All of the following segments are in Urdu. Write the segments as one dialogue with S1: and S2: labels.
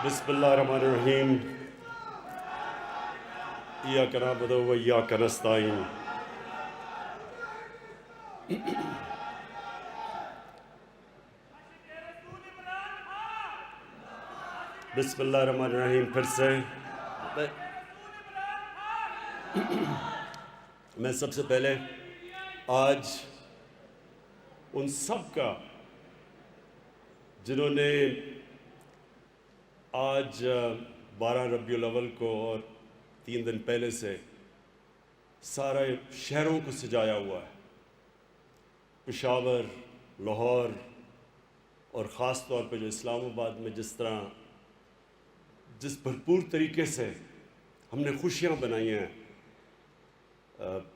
S1: بسم اللہ الرحمن الرحیم ایاک نعبد و ایاک نستعین بسم اللہ الرحمن الرحیم پھر سے میں سب سے پہلے آج ان سب کا جنہوں نے آج 12 ربیع الاول کو اور 3 دن پہلے سے سارے شہروں کو سجایا ہوا ہے، پشاور، لاہور اور خاص طور پہ جو اسلام آباد میں جس بھرپور طریقے سے ہم نے خوشیاں بنائی ہیں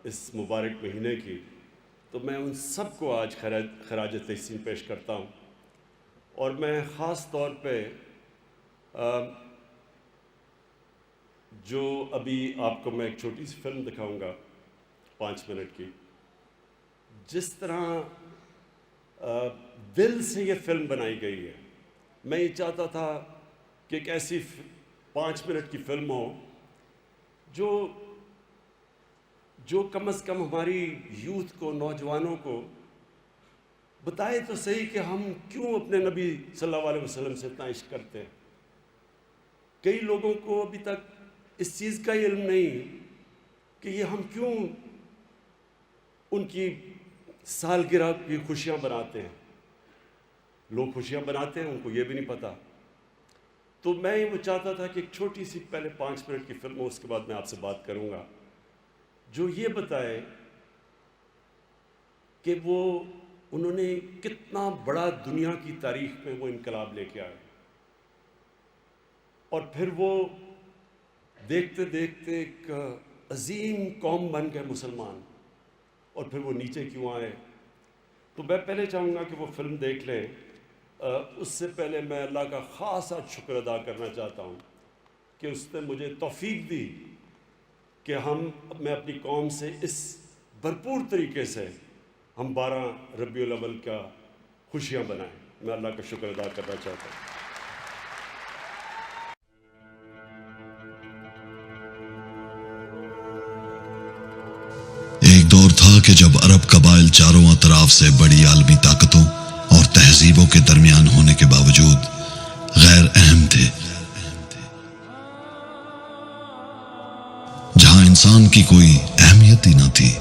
S1: اس مبارک مہینے کی، تو میں ان سب کو آج خراج تحسین پیش کرتا ہوں۔ اور میں خاص طور پہ جو ابھی آپ کو میں ایک چھوٹی سی فلم دکھاؤں گا 5 منٹ کی، جس طرح دل سے یہ فلم بنائی گئی ہے، میں یہ چاہتا تھا کہ ایک ایسی 5 منٹ کی فلم ہو جو کم از کم ہماری یوتھ کو، نوجوانوں کو بتائے تو صحیح کہ ہم کیوں اپنے نبی صلی اللہ علیہ وسلم سے اتنا عشق کرتے ہیں۔ کئی لوگوں کو ابھی تک اس چیز کا علم نہیں کہ یہ ہم کیوں ان کی سالگرہ کی خوشیاں بناتے ہیں۔ لوگ خوشیاں بناتے ہیں، ان کو یہ بھی نہیں پتہ۔ تو میں وہ چاہتا تھا کہ ایک چھوٹی سی پہلے 5 منٹ کی فلم ہو، اس کے بعد میں آپ سے بات کروں گا، جو یہ بتائے کہ انہوں نے کتنا بڑا دنیا کی تاریخ میں وہ انقلاب لے کے آئے، اور پھر وہ دیکھتے دیکھتے ایک عظیم قوم بن گئے مسلمان، اور پھر وہ نیچے کیوں آئے۔ تو میں پہلے چاہوں گا کہ وہ فلم دیکھ لیں۔ اس سے پہلے میں اللہ کا خاصا شکر ادا کرنا چاہتا ہوں کہ اس نے مجھے توفیق دی کہ میں اپنی قوم سے اس بھرپور طریقے سے ہم 12 ربیع الاول کا خوشیاں بنائیں۔ میں اللہ کا شکر ادا کرنا چاہتا ہوں۔
S2: ایک دور تھا کہ جب عرب قبائل چاروں اطراف سے بڑی عالمی طاقتوں اور تہذیبوں کے درمیان ہونے کے باوجود غیر اہم تھے، جہاں انسان کی کوئی اہمیت ہی نہ تھی۔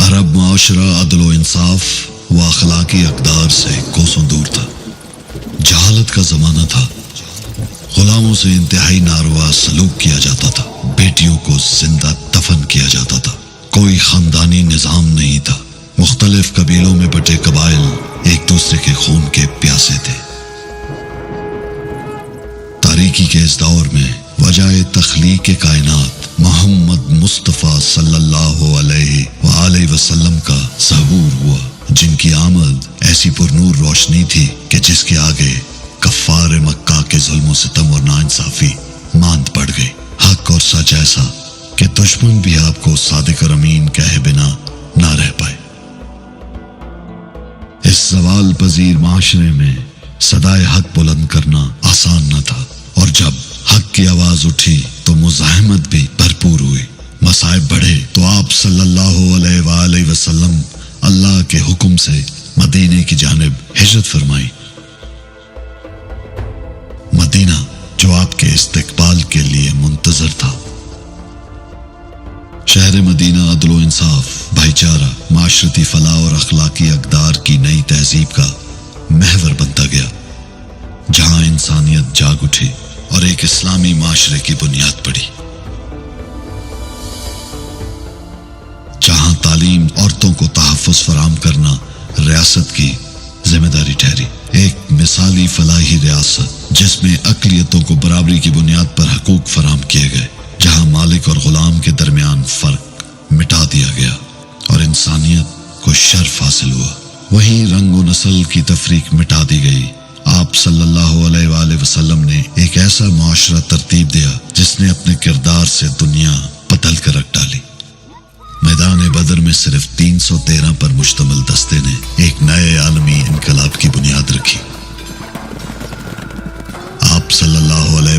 S2: عرب معاشرہ عدل و انصاف و اخلاقی اقدار سے کوسوں دور تھا۔ جہالت کا زمانہ تھا، غلاموں سے انتہائی ناروا سلوک کیا جاتا تھا، بیٹیوں کو زندہ دفن کیا جاتا تھا، کوئی خاندانی نظام نہیں تھا، مختلف قبیلوں میں بٹے قبائل ایک دوسرے کے خون کے پیاسے تھے۔ تاریکی کے اس دور میں وجہ تخلیق کائنات محمد مصطفیٰ صلی اللہ علیہ وآلہ وسلم کا ظہور ہوا، جن کی آمد ایسی پرنور روشنی تھی کہ جس کے آگے کفار مکہ کے ظلم و ستم اور ناانصافی ماند پڑ گئی۔ حق اور سچ ایسا کہ دشمن بھی آپ کو صادق اور امین کہے بنا نہ رہ پائے۔ اس زوال پذیر معاشرے میں صدائے حق بلند کرنا آسان نہ تھا، اور جب حق کی آواز اٹھی تو مزاحمت بھی بھرپور ہوئی۔ مصائب بڑھے تو آپ صلی اللہ علیہ وآلہ وسلم اللہ کے حکم سے مدینے کی جانب ہجرت فرمائی۔ مدینہ جو آپ کے استقبال کے لیے منتظر تھا۔ شہر مدینہ عدل و انصاف، بھائی چارہ، معاشرتی فلاح اور اخلاقی اقدار کی نئی تہذیب کا محور بنتا گیا، جہاں انسانیت جاگ اٹھی اور ایک اسلامی معاشرے کی بنیاد پڑی، جہاں تعلیم عورتوں کو تحفظ فراہم کرنا ریاست کی ذمہ داری ٹھہری۔ ایک مثالی فلاحی ریاست جس میں اقلیتوں کو برابری کی بنیاد پر حقوق فراہم کیے گئے، جہاں مالک اور غلام کے درمیان فرق مٹا دیا گیا اور انسانیت کو شرف حاصل ہوا۔ وہیں رنگ و نسل کی تفریق مٹا دی گئی۔ آپ صلی اللہ علیہ وآلہ وسلم نے ایک ایسا معاشرہ ترتیب دیا جس نے اپنے کردار سے دنیا بدل کر رکھ ڈالی۔ میدان بدر میں صرف 313 پر مشتمل دستے نے ایک نئے عالمی انقلاب کی بنیاد رکھی۔ آپ صلی اللہ علیہ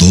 S2: 2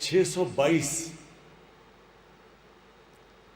S1: 622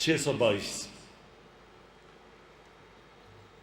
S1: 622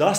S1: 10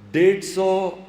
S1: 150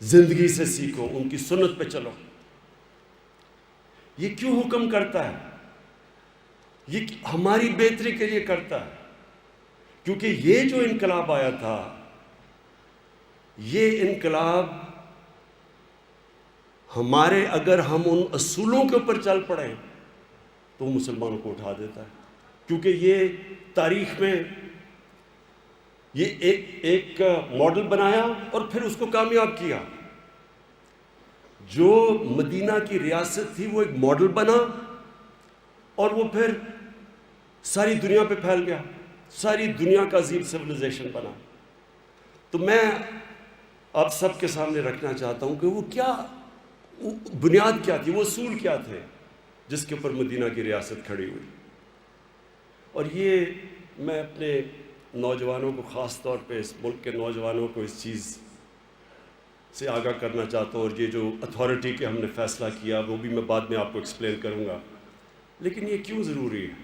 S1: زندگی سے سیکھو، ان کی سنت پہ چلو۔ یہ کیوں حکم کرتا ہے؟ یہ ہماری بہتری کے لیے کرتا ہے، کیونکہ یہ جو انقلاب آیا تھا، یہ انقلاب ہمارے، اگر ہم ان اصولوں کے اوپر چل پڑیں تو وہ مسلمانوں کو اٹھا دیتا ہے، کیونکہ یہ تاریخ میں یہ ایک ماڈل بنایا اور پھر اس کو کامیاب کیا۔ جو مدینہ کی ریاست تھی وہ ایک ماڈل بنا اور وہ پھر ساری دنیا پہ پھیل گیا، ساری دنیا کا عظیم سویلائزیشن بنا۔ تو میں آپ سب کے سامنے رکھنا چاہتا ہوں کہ وہ کیا بنیاد کیا تھی، وہ اصول کیا تھے جس کے اوپر مدینہ کی ریاست کھڑی ہوئی۔ اور یہ میں اپنے نوجوانوں کو، خاص طور پہ اس ملک کے نوجوانوں کو اس چیز سے آگاہ کرنا چاہتا ہوں، اور یہ جو اتھارٹی کے ہم نے فیصلہ کیا وہ بھی میں بعد میں آپ کو ایکسپلین کروں گا۔ لیکن یہ کیوں ضروری ہے؟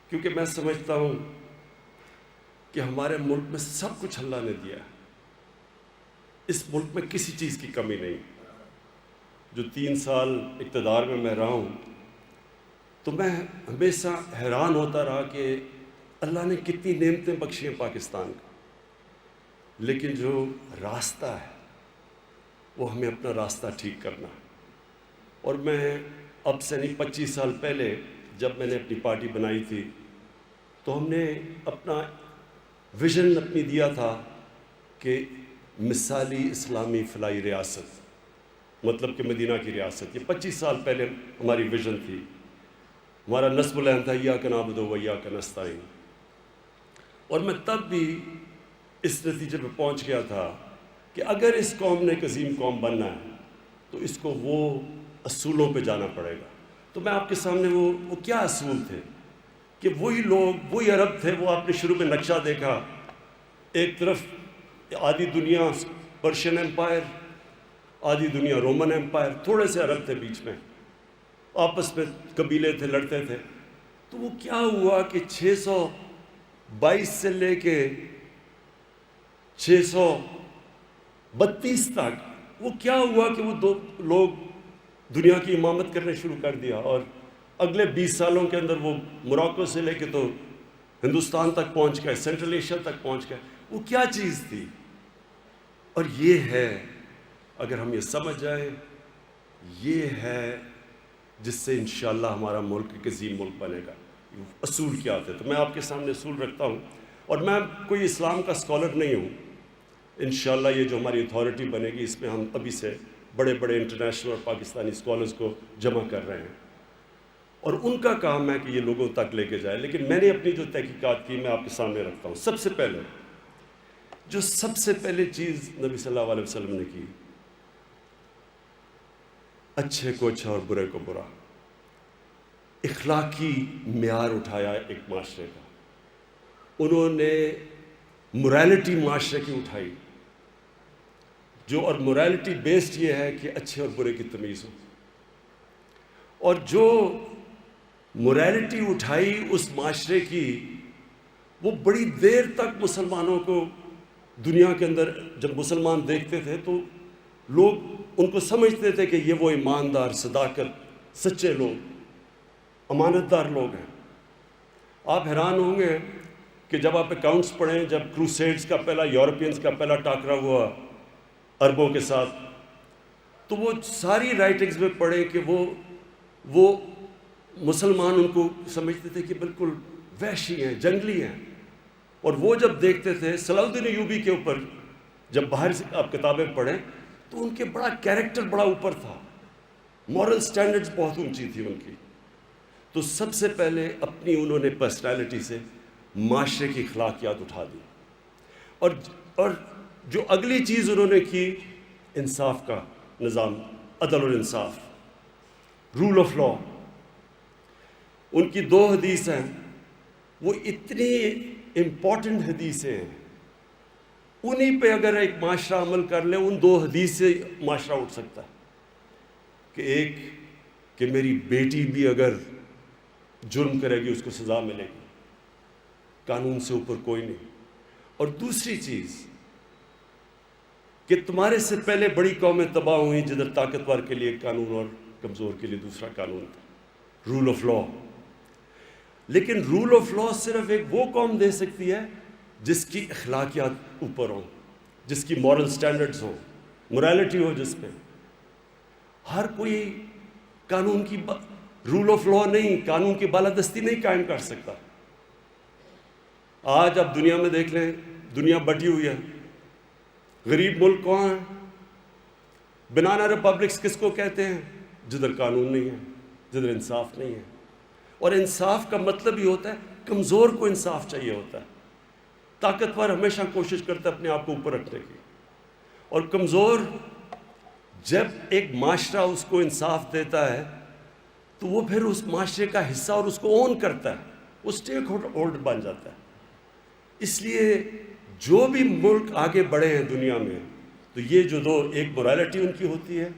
S1: کیونکہ میں سمجھتا ہوں کہ ہمارے ملک میں سب کچھ اللہ نے دیا ہے، اس ملک میں کسی چیز کی کمی نہیں۔ جو 3 سال اقتدار میں رہا ہوں تو میں ہمیشہ حیران ہوتا رہا کہ اللہ نے کتنی نعمتیں بخشی ہیں پاکستان کو، لیکن جو راستہ ہے وہ ہمیں اپنا راستہ ٹھیک کرنا ہے۔ اور میں اب سے نہیں 25 سال پہلے جب میں نے اپنی پارٹی بنائی تھی تو ہم نے اپنا ویژن اپنی دیا تھا کہ مثالی اسلامی فلاحی ریاست، مطلب کہ مدینہ کی ریاست۔ یہ 25 سال پہلے ہماری ویژن تھی، ہمارا نصب العین تھا ایاک نعبد و ایاک نستعین۔ اور میں تب بھی اس نتیجے پہ پہنچ گیا تھا کہ اگر اس قوم نے ایک عظیم قوم بننا ہے تو اس کو وہ اصولوں پہ جانا پڑے گا۔ تو میں آپ کے سامنے وہ کیا اصول تھے کہ وہی لوگ، وہی عرب تھے، وہ آپ نے شروع میں نقشہ دیکھا، ایک طرف آدھی دنیا پرشین امپائر، آدھی دنیا رومن امپائر، تھوڑے سے عرب تھے بیچ میں، آپس میں قبیلے تھے، لڑتے تھے۔ تو وہ کیا ہوا کہ 622 سے لے کے 632 تک وہ کیا ہوا کہ وہ 2 لوگ دنیا کی امامت کرنے شروع کر دیا، اور اگلے 20 سالوں کے اندر وہ موراکو سے لے کے تو ہندوستان تک پہنچ گئے، سینٹرل ایشیا تک پہنچ گئے۔ وہ کیا چیز تھی؟ اور یہ ہے، اگر ہم یہ سمجھ جائیں، یہ ہے جس سے انشاءاللہ ہمارا ملک ایک عظیم ملک بنے گا۔ اصول کیا تھے؟ تو میں آپ کے سامنے اصول رکھتا ہوں، اور میں کوئی اسلام کا اسکالر نہیں ہوں۔ انشاءاللہ یہ جو ہماری اتھارٹی بنے گی اس میں ہم ابھی سے بڑے بڑے انٹرنیشنل اور پاکستانی اسکالرز کو جمع کر رہے ہیں، اور ان کا کام ہے کہ یہ لوگوں تک لے کے جائے۔ لیکن میں نے اپنی جو تحقیقات کی میں آپ کے سامنے رکھتا ہوں۔ سب سے پہلے چیز نبی صلی اللہ علیہ وسلم نے کی، اچھے کو اچھا اور برے کو برا، اخلاقی معیار اٹھایا ایک معاشرے کا۔ انہوں نے موریلٹی معاشرے کی اٹھائی، اور موریلٹی بیسڈ یہ ہے کہ اچھے اور برے کی تمیز ہو۔ اور جو موریلٹی اٹھائی اس معاشرے کی، وہ بڑی دیر تک مسلمانوں کو دنیا کے اندر، جب مسلمان دیکھتے تھے تو لوگ ان کو سمجھتے تھے کہ یہ وہ ایماندار، صداقت، سچے لوگ، امانت دار لوگ ہیں۔ آپ حیران ہوں گے کہ جب آپ اکاؤنٹس پڑھیں، جب کروسیڈز کا پہلا، یورپینز کا پہلا ٹاکرا ہوا عربوں کے ساتھ، تو وہ ساری رائٹنگز میں پڑھیں کہ وہ مسلمان ان کو سمجھتے تھے کہ بالکل وحشی ہیں، جنگلی ہیں۔ اور وہ جب دیکھتے تھے صلاح الدین ایوبی کے اوپر، جب باہر سے آپ کتابیں پڑھیں تو ان کے بڑا کیریکٹر بڑا اوپر تھا، مورل سٹینڈرڈز بہت اونچی تھی ان کی۔ تو سب سے پہلے اپنی انہوں نے پرسنالٹی سے معاشرے کی اخلاقیات اٹھا دی، اور جو اگلی چیز انہوں نے کی، انصاف کا نظام، عدل اور انصاف، رول آف لا۔ ان کی 2 حدیث ہیں، وہ اتنی امپورٹنٹ حدیثیں ہیں، انہی پہ اگر ایک معاشرہ عمل کر لے، ان 2 حدیث سے معاشرہ اٹھ سکتا ہے۔ کہ ایک کہ میری بیٹی بھی اگر جرم کرے گی اس کو سزا ملے گی، قانون سے اوپر کوئی نہیں۔ اور دوسری چیز کہ تمہارے سے پہلے بڑی قومیں تباہ ہوئیں جدھر طاقتور کے لیے ایک قانون اور کمزور کے لیے دوسرا قانون تھا، رول آف لا۔ لیکن رول آف لا صرف ایک وہ قوم دے سکتی ہے جس کی اخلاقیات اوپر ہوں، جس کی مورل سٹینڈرڈز ہوں، morality ہو جس پہ۔ ہر کوئی قانون کی رول آف لا نہیں، قانون کی بالادستی نہیں قائم کر سکتا۔ آج آپ دنیا میں دیکھ لیں، دنیا بٹی ہوئی ہے، غریب ملک کون ہیں؟ بنانا ریپبلکس کس کو کہتے ہیں؟ جدھر قانون نہیں ہے، جدھر انصاف نہیں ہے۔ اور انصاف کا مطلب یہ ہوتا ہے کمزور کو انصاف چاہیے ہوتا ہے۔ طاقتور ہمیشہ کوشش کرتا ہے اپنے آپ کو اوپر رکھنے کی، اور کمزور جب ایک معاشرہ اس کو انصاف دیتا ہے تو وہ پھر اس معاشرے کا حصہ اور اس کو اون کرتا ہے، وہ اسٹیک ہولڈر بن جاتا ہے۔ اس لیے جو بھی ملک آگے بڑھے ہیں دنیا میں، تو یہ جو دو، ایک morality ان کی ہوتی ہے،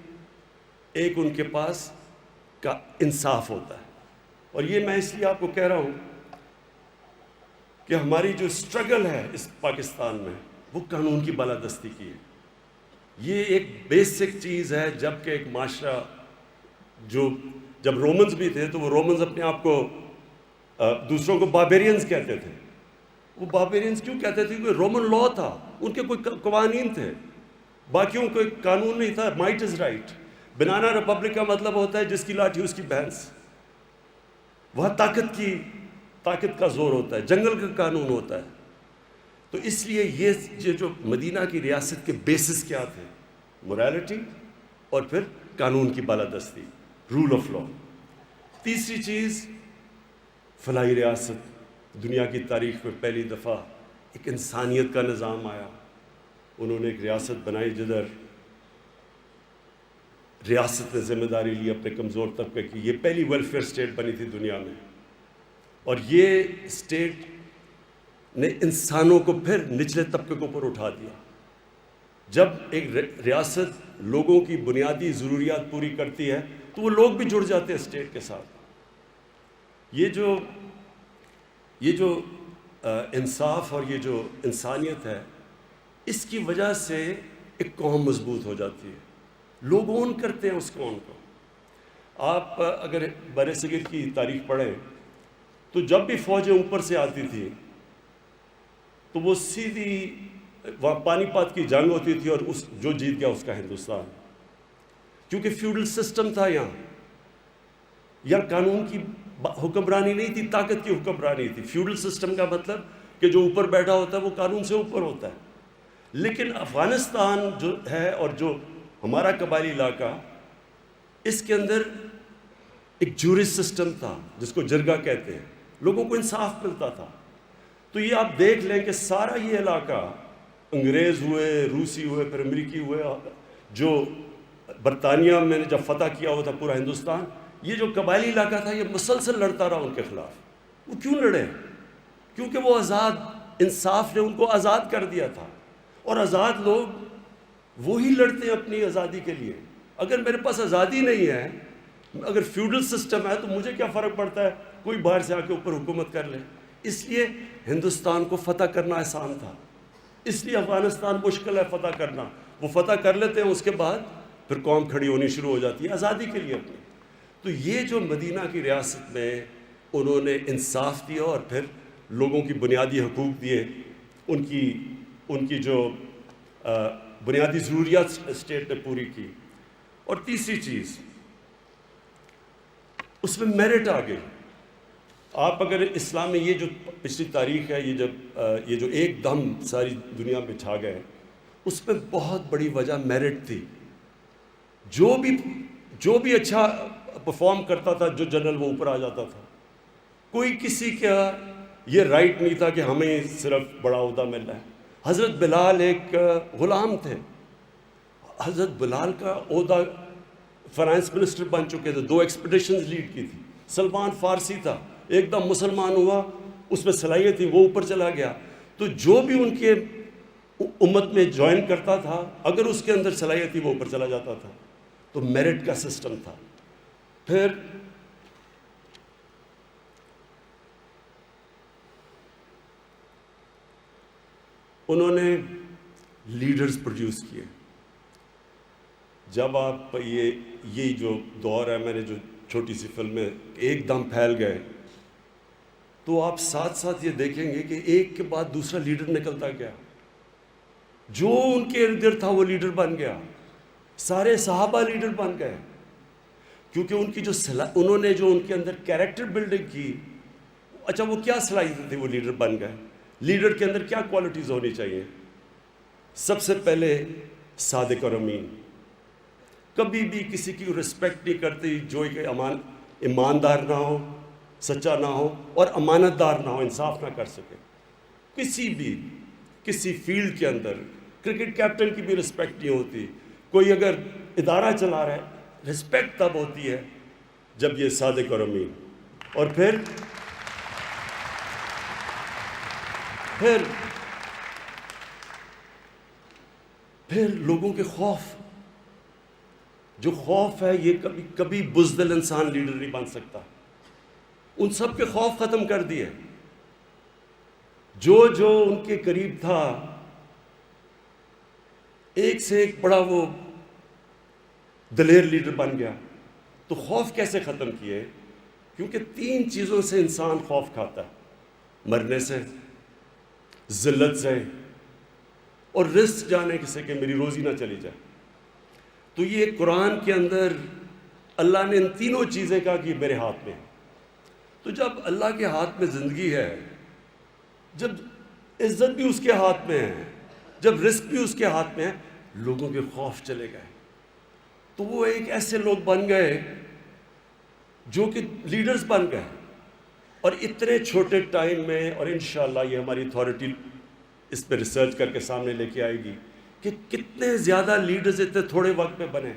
S1: ایک ان کے پاس کا انصاف ہوتا ہے۔ اور یہ میں اس لیے آپ کو کہہ رہا ہوں کہ ہماری جو اسٹرگل ہے اس پاکستان میں، وہ قانون کی بالادستی کی ہے۔ یہ ایک بیسک چیز ہے، جبکہ ایک معاشرہ جب رومنز بھی تھے تو وہ رومنز اپنے آپ کو دوسروں کو باربیرینز کہتے تھے۔ وہ باربیرینز کیوں کہتے تھے؟ کیونکہ رومن لا تھا، ان کے کوئی قوانین تھے، باقیوں کو ایک قانون نہیں تھا۔ Might is right. Banana republic کا مطلب ہوتا ہے جس کی لاٹھی اس کی بھینس۔ وہاں طاقت کا زور ہوتا ہے، جنگل کا قانون ہوتا ہے۔ تو اس لیے یہ جو مدینہ کی ریاست کے بیسس کیا تھے؟ morality اور پھر قانون کی بالادستی، رول آف لا۔ تیسری چیز، فلاحی ریاست۔ دنیا کی تاریخ میں پہلی دفعہ ایک انسانیت کا نظام آیا۔ انہوں نے ایک ریاست بنائی جدھر ریاست نے ذمہ داری لی اپنے کمزور طبقے کی۔ یہ پہلی ویلفیئر اسٹیٹ بنی تھی دنیا میں، اور یہ اسٹیٹ نے انسانوں کو پھر نچلے طبقے کو اوپر اٹھا دیا۔ جب ایک ریاست لوگوں کی بنیادی ضروریات پوری کرتی ہے تو وہ لوگ بھی جڑ جاتے ہیں اسٹیٹ کے ساتھ۔ یہ جو انصاف اور یہ جو انسانیت ہے، اس کی وجہ سے ایک قوم مضبوط ہو جاتی ہے، لوگ اون کرتے ہیں اس قوم کو۔ آپ اگر برصغیر کی تاریخ پڑھیں تو جب بھی فوجیں اوپر سے آتی تھی تو وہ سیدھی وہاں پانی پات کی جنگ ہوتی تھی، اور جو جیت گیا اس کا ہندوستان، کیونکہ فیوڈل سسٹم تھا یہاں قانون کی حکمرانی نہیں تھی، طاقت کی حکمرانی تھی۔ فیوڈل سسٹم کا مطلب کہ جو اوپر بیٹھا ہوتا ہے وہ قانون سے اوپر ہوتا ہے۔ لیکن افغانستان جو ہے اور جو ہمارا قبائلی علاقہ، اس کے اندر ایک جورس سسٹم تھا جس کو جرگہ کہتے ہیں، لوگوں کو انصاف ملتا تھا۔ تو یہ آپ دیکھ لیں کہ سارا یہ علاقہ، انگریز ہوئے، روسی ہوئے، پھر امریکی ہوئے، جو برطانیہ میں نے جب فتح کیا ہوا تھا پورا ہندوستان، یہ جو قبائلی علاقہ تھا یہ مسلسل لڑتا رہا ان کے خلاف۔ وہ کیوں لڑے؟ کیونکہ وہ آزاد، انصاف نے ان کو آزاد کر دیا تھا، اور آزاد لوگ وہی لڑتے ہیں اپنی آزادی کے لیے۔ اگر میرے پاس آزادی نہیں ہے، اگر فیوڈل سسٹم ہے، تو مجھے کیا فرق پڑتا ہے کوئی باہر سے آ کے اوپر حکومت کر لے۔ اس لیے ہندوستان کو فتح کرنا آسان تھا، اس لیے افغانستان مشکل ہے فتح کرنا۔ وہ فتح کر لیتے ہیں، اس کے بعد پھر قوم کھڑی ہونی شروع ہو جاتی ہے آزادی کے لیے اپنی۔ تو یہ جو مدینہ کی ریاست میں انہوں نے انصاف دیا اور پھر لوگوں کی بنیادی حقوق دیے، ان کی جو بنیادی ضروریات اسٹیٹ نے پوری کی۔ اور تیسری چیز، اس میں میرٹ آ گئی۔ آپ اگر اسلام میں یہ جو پچھلی تاریخ ہے، یہ جو ایک دم ساری دنیا میں چھا گئے، اس میں بہت بڑی وجہ میرٹ تھی۔ جو بھی اچھا پرفارم کرتا تھا، جو جنرل، وہ اوپر آ جاتا تھا۔ کوئی کسی کا یہ رائٹ نہیں تھا کہ ہمیں صرف بڑا عہدہ مل رہا ہے۔ حضرت بلال ایک غلام تھے، حضرت بلال کا عہدہ فائنانس منسٹر بن چکے تھے، 2 ایکسپیڈیشنز لیڈ کی تھی۔ سلمان فارسی تھا، ایک دم مسلمان ہوا، اس میں صلاحیت تھی، وہ اوپر چلا گیا۔ تو جو بھی ان کے امت میں جوائن کرتا تھا، اگر اس کے اندر صلاحیت تھی، وہ اوپر چلا جاتا تھا۔ تو میرٹ کا سسٹم تھا۔ پھر انہوں نے لیڈرز پروڈیوس کیے۔ جب آپ یہ جو دور ہے، میں نے جو چھوٹی سی فلمیں ایک دم پھیل گئے، تو آپ ساتھ ساتھ یہ دیکھیں گے کہ ایک کے بعد دوسرا لیڈر نکلتا گیا، جو ان کے ارد گرد تھا وہ لیڈر بن گیا، سارے صحابہ لیڈر بن گئے، کیونکہ ان کی انہوں نے جو ان کے اندر کیریکٹر بلڈنگ کی، اچھا وہ کیا صلاحیت تھی، وہ لیڈر بن گئے۔ لیڈر کے اندر کیا کوالٹیز ہونی چاہیے؟ سب سے پہلے صادق اور امین، کبھی بھی کسی کی رسپیکٹ نہیں کرتی جو کہ ایماندار نہ ہو، سچا نہ ہو اور امانت دار نہ ہو، انصاف نہ کر سکے۔ کسی فیلڈ کے اندر کرکٹ کیپٹن کی بھی رسپیکٹ نہیں ہوتی، کوئی اگر ادارہ چلا رہا ہے، رسپیکٹ تب ہوتی ہے جب یہ صادق اور امین۔ اور پھر لوگوں کے خوف، جو خوف ہے، یہ کبھی بزدل انسان لیڈر نہیں بن سکتا۔ ان سب کے خوف ختم کر دیے، جو ان کے قریب تھا ایک سے ایک بڑا وہ دلیر لیڈر بن گیا۔ تو خوف کیسے ختم کیے؟ کیونکہ 3 چیزوں سے انسان خوف کھاتا ہے، مرنے سے، ذلت سے، اور رزق جانے سے کہ میری روزی نہ چلی جائے۔ تو یہ قرآن کے اندر اللہ نے ان تینوں چیزیں کہا کہ میرے ہاتھ میں ہے۔ تو جب اللہ کے ہاتھ میں زندگی ہے، جب عزت بھی اس کے ہاتھ میں ہے، جب رزق بھی اس کے ہاتھ میں ہے، لوگوں کے خوف چلے گئے۔ تو وہ ایک ایسے لوگ بن گئے جو کہ لیڈرز بن گئے، اور اتنے چھوٹے ٹائم میں، اور انشاءاللہ یہ ہماری اتھارٹی اس پہ ریسرچ کر کے سامنے لے کے آئے گی کہ کتنے زیادہ لیڈرز اتنے تھوڑے وقت میں بنے۔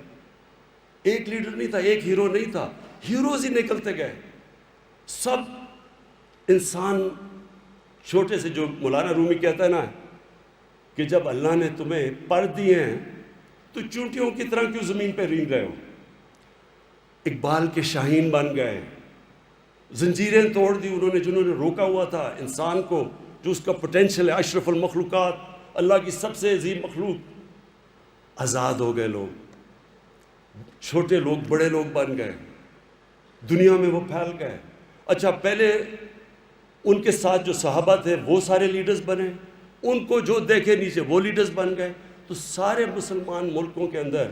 S1: ایک لیڈر نہیں تھا، ایک ہیرو نہیں تھا، ہیروز ہی نکلتے گئے۔ سب انسان چھوٹے سے، جو مولانا رومی کہتا ہے نا کہ جب اللہ نے تمہیں پر دیے ہیں تو چونٹیوں کی طرح کیوں زمین پہ رینگ رہے ہو؟ اقبال کے شاہین بن گئے، زنجیریں توڑ دی انہوں نے، جنہوں نے روکا ہوا تھا انسان کو، جو اس کا پوٹینشل ہے، اشرف المخلوقات، اللہ کی سب سے عظیم مخلوق۔ آزاد ہو گئے لوگ، چھوٹے لوگ بڑے لوگ بن گئے، دنیا میں وہ پھیل گئے۔ اچھا، پہلے ان کے ساتھ جو صحابہ تھے وہ سارے لیڈرز بنے، ان کو جو دیکھے نیچے وہ لیڈرز بن گئے۔ تو سارے مسلمان ملکوں کے اندر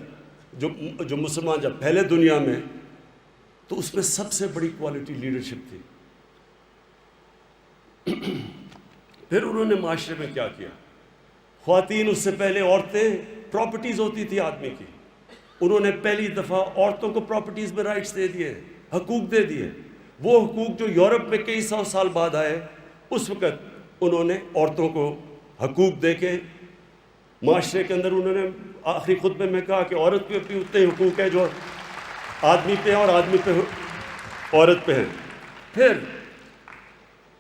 S1: جو مسلمان جب پھیلے دنیا میں، تو اس میں سب سے بڑی کوالٹی لیڈرشپ تھی۔ پھر انہوں نے معاشرے میں کیا کیا؟ خواتین، اس سے پہلے عورتیں پراپرٹیز ہوتی تھی آدمی کی، انہوں نے پہلی دفعہ عورتوں کو پراپرٹیز میں رائٹس دے دیے، حقوق دے دیے۔ وہ حقوق جو یورپ میں کئی 100 سال بعد آئے، اس وقت انہوں نے عورتوں کو حقوق دے کے معاشرے کے اندر، انہوں نے آخری خطبے میں کہا کہ عورت پہ بھی اتنے حقوق ہیں جو آدمی پہ ہیں اور آدمی پہ عورت پہ ہیں۔ پھر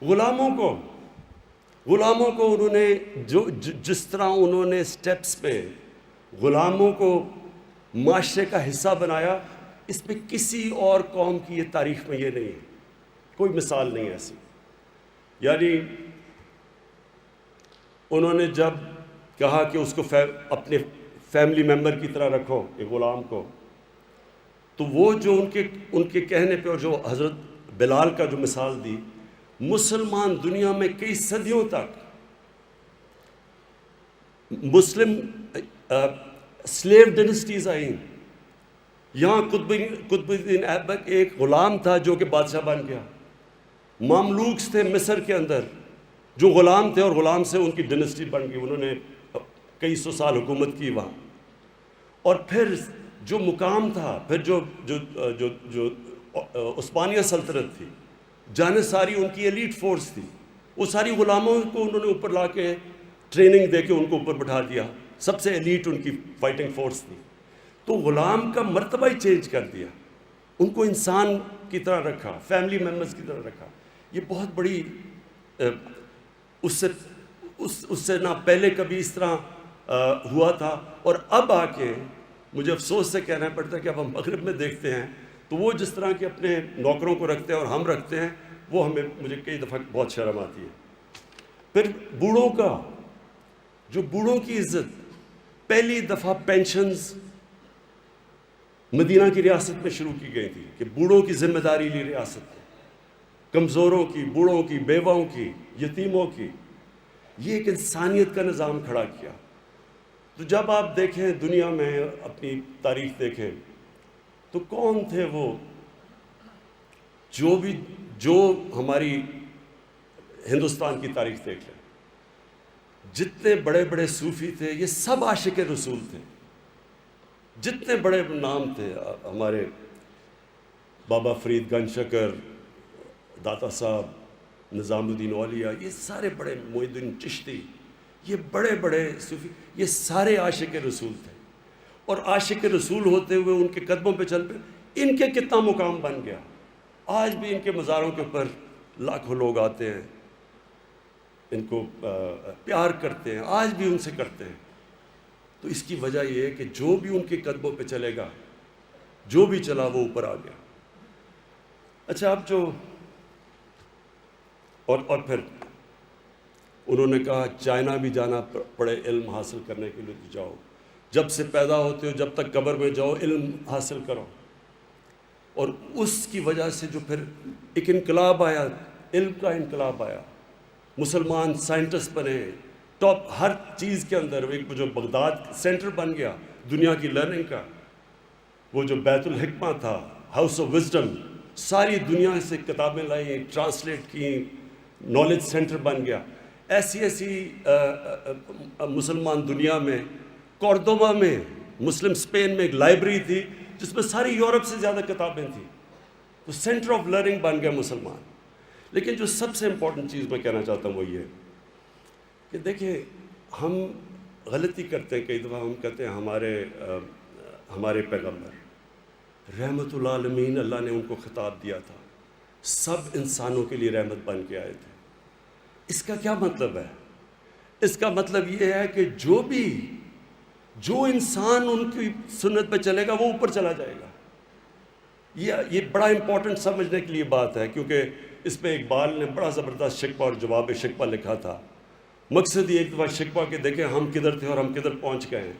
S1: غلاموں کو انہوں نے جس طرح انہوں نے سٹیپس پہ غلاموں کو معاشرے کا حصہ بنایا، اس میں کسی اور قوم کی یہ تاریخ میں یہ نہیں ہے، کوئی مثال نہیں ایسی۔ یعنی انہوں نے جب کہا کہ اس کو اپنے فیملی ممبر کی طرح رکھو ایک غلام کو، تو وہ جو ان کے کہنے پہ، اور جو حضرت بلال کا جو مثال دی، مسلمان دنیا میں کئی صدیوں تک مسلم سلیو ڈائنسٹیز آئیں۔ یہاں قطب الدین ایبک ایک غلام تھا جو کہ بادشاہ بن گیا، مملوکس تھے مصر کے اندر جو غلام تھے، اور غلام سے ان کی ڈائنسٹی بن گئی، انہوں نے کئی 100 سال حکومت کی وہاں۔ اور پھر جو مقام تھا، پھر جو عثمانیہ سلطنت تھی، جانصاری ان کی ایلیٹ فورس تھی، وہ ساری غلاموں کو انہوں نے اوپر لا کے ٹریننگ دے کے ان کو اوپر بٹھا دیا، سب سے ایلیٹ ان کی فائٹنگ فورس تھی۔ تو غلام کا مرتبہ ہی چینج کر دیا، ان کو انسان کی طرح رکھا، فیملی ممبرز کی طرح رکھا۔ یہ بہت بڑی اس سے نہ پہلے کبھی اس طرح ہوا تھا۔ اور اب آ کے مجھے افسوس سے کہنا پڑتا ہے کہ اب ہم مغرب میں دیکھتے ہیں تو وہ جس طرح کے اپنے نوکروں کو رکھتے ہیں اور ہم رکھتے ہیں، وہ مجھے کئی دفعہ بہت شرم آتی ہے۔ پھر بوڑھوں کی عزت، پہلی دفعہ پینشنز مدینہ کی ریاست میں شروع کی گئی تھی کہ بوڑھوں کی ذمہ داری لی ریاست نے، کمزوروں کی، بوڑھوں کی، بیواؤں کی، یتیموں کی، یہ ایک انسانیت کا نظام کھڑا کیا۔ تو جب آپ دیکھیں دنیا میں اپنی تاریخ دیکھیں تو کون تھے وہ جو ہماری ہندوستان کی تاریخ دیکھ لیں، جتنے بڑے بڑے صوفی تھے یہ سب عاشق رسول تھے، جتنے بڑے نام تھے، ہمارے بابا فرید گنج شکر، داتا صاحب، نظام الدین اولیاء، یہ سارے بڑے، معین الدین چشتی، یہ بڑے بڑے صوفی، یہ سارے عاشق رسول تھے، اور عاشق رسول ہوتے ہوئے ان کے قدموں پہ چل پہ ان کے کتنا مقام بن گیا۔ آج بھی ان کے مزاروں کے اوپر لاکھوں لوگ آتے ہیں، ان کو پیار کرتے ہیں، آج بھی ان سے کرتے ہیں۔ تو اس کی وجہ یہ ہے کہ جو بھی ان کے قدموں پہ چلے گا، جو بھی چلا وہ اوپر آ گیا۔ اچھا، اب جو اور پھر انہوں نے کہا چائنا بھی جانا پڑے علم حاصل کرنے کے لیے تو جاؤ، جب سے پیدا ہوتے ہو جب تک قبر میں جاؤ علم حاصل کرو۔ اور اس کی وجہ سے جو پھر ایک انقلاب آیا، علم کا انقلاب آیا، مسلمان سائنٹسٹ بنے ٹاپ ہر چیز کے اندر۔ ایک جو بغداد سینٹر بن گیا دنیا کی لرننگ کا، وہ جو بیت الحکمہ تھا، ہاؤس آف وزڈم، ساری دنیا سے کتابیں لائیں، ٹرانسلیٹ کی، نالج سینٹر بن گیا۔ ایسی مسلمان دنیا میں، کورڈوبا میں، مسلم اسپین میں ایک لائبریری تھی جس میں ساری یورپ سے زیادہ کتابیں تھیں، تو سینٹر آف لرننگ بن گیا مسلمان۔ لیکن جو سب سے امپورٹنٹ چیز میں کہنا چاہتا ہوں وہ یہ کہ دیکھیں، ہم غلطی کرتے ہیں کئی دفعہ، ہم کہتے ہیں ہمارے پیغمبر رحمت العالمین، اللہ نے ان کو خطاب دیا تھا، سب انسانوں کے لیے رحمت بن کے آئے تھے۔ اس کا کیا مطلب ہے؟ اس کا مطلب یہ ہے کہ جو انسان ان کی سنت پہ چلے گا وہ اوپر چلا جائے گا۔ یہ بڑا امپورٹنٹ سمجھنے کے لیے بات ہے، کیونکہ اس پہ اقبال نے بڑا زبردست شکوہ اور جواب شکوہ لکھا تھا۔ مقصد یہ ایک دفعہ شکوہ کہ دیکھیں ہم کدھر تھے اور ہم کدھر پہنچ گئے ہیں۔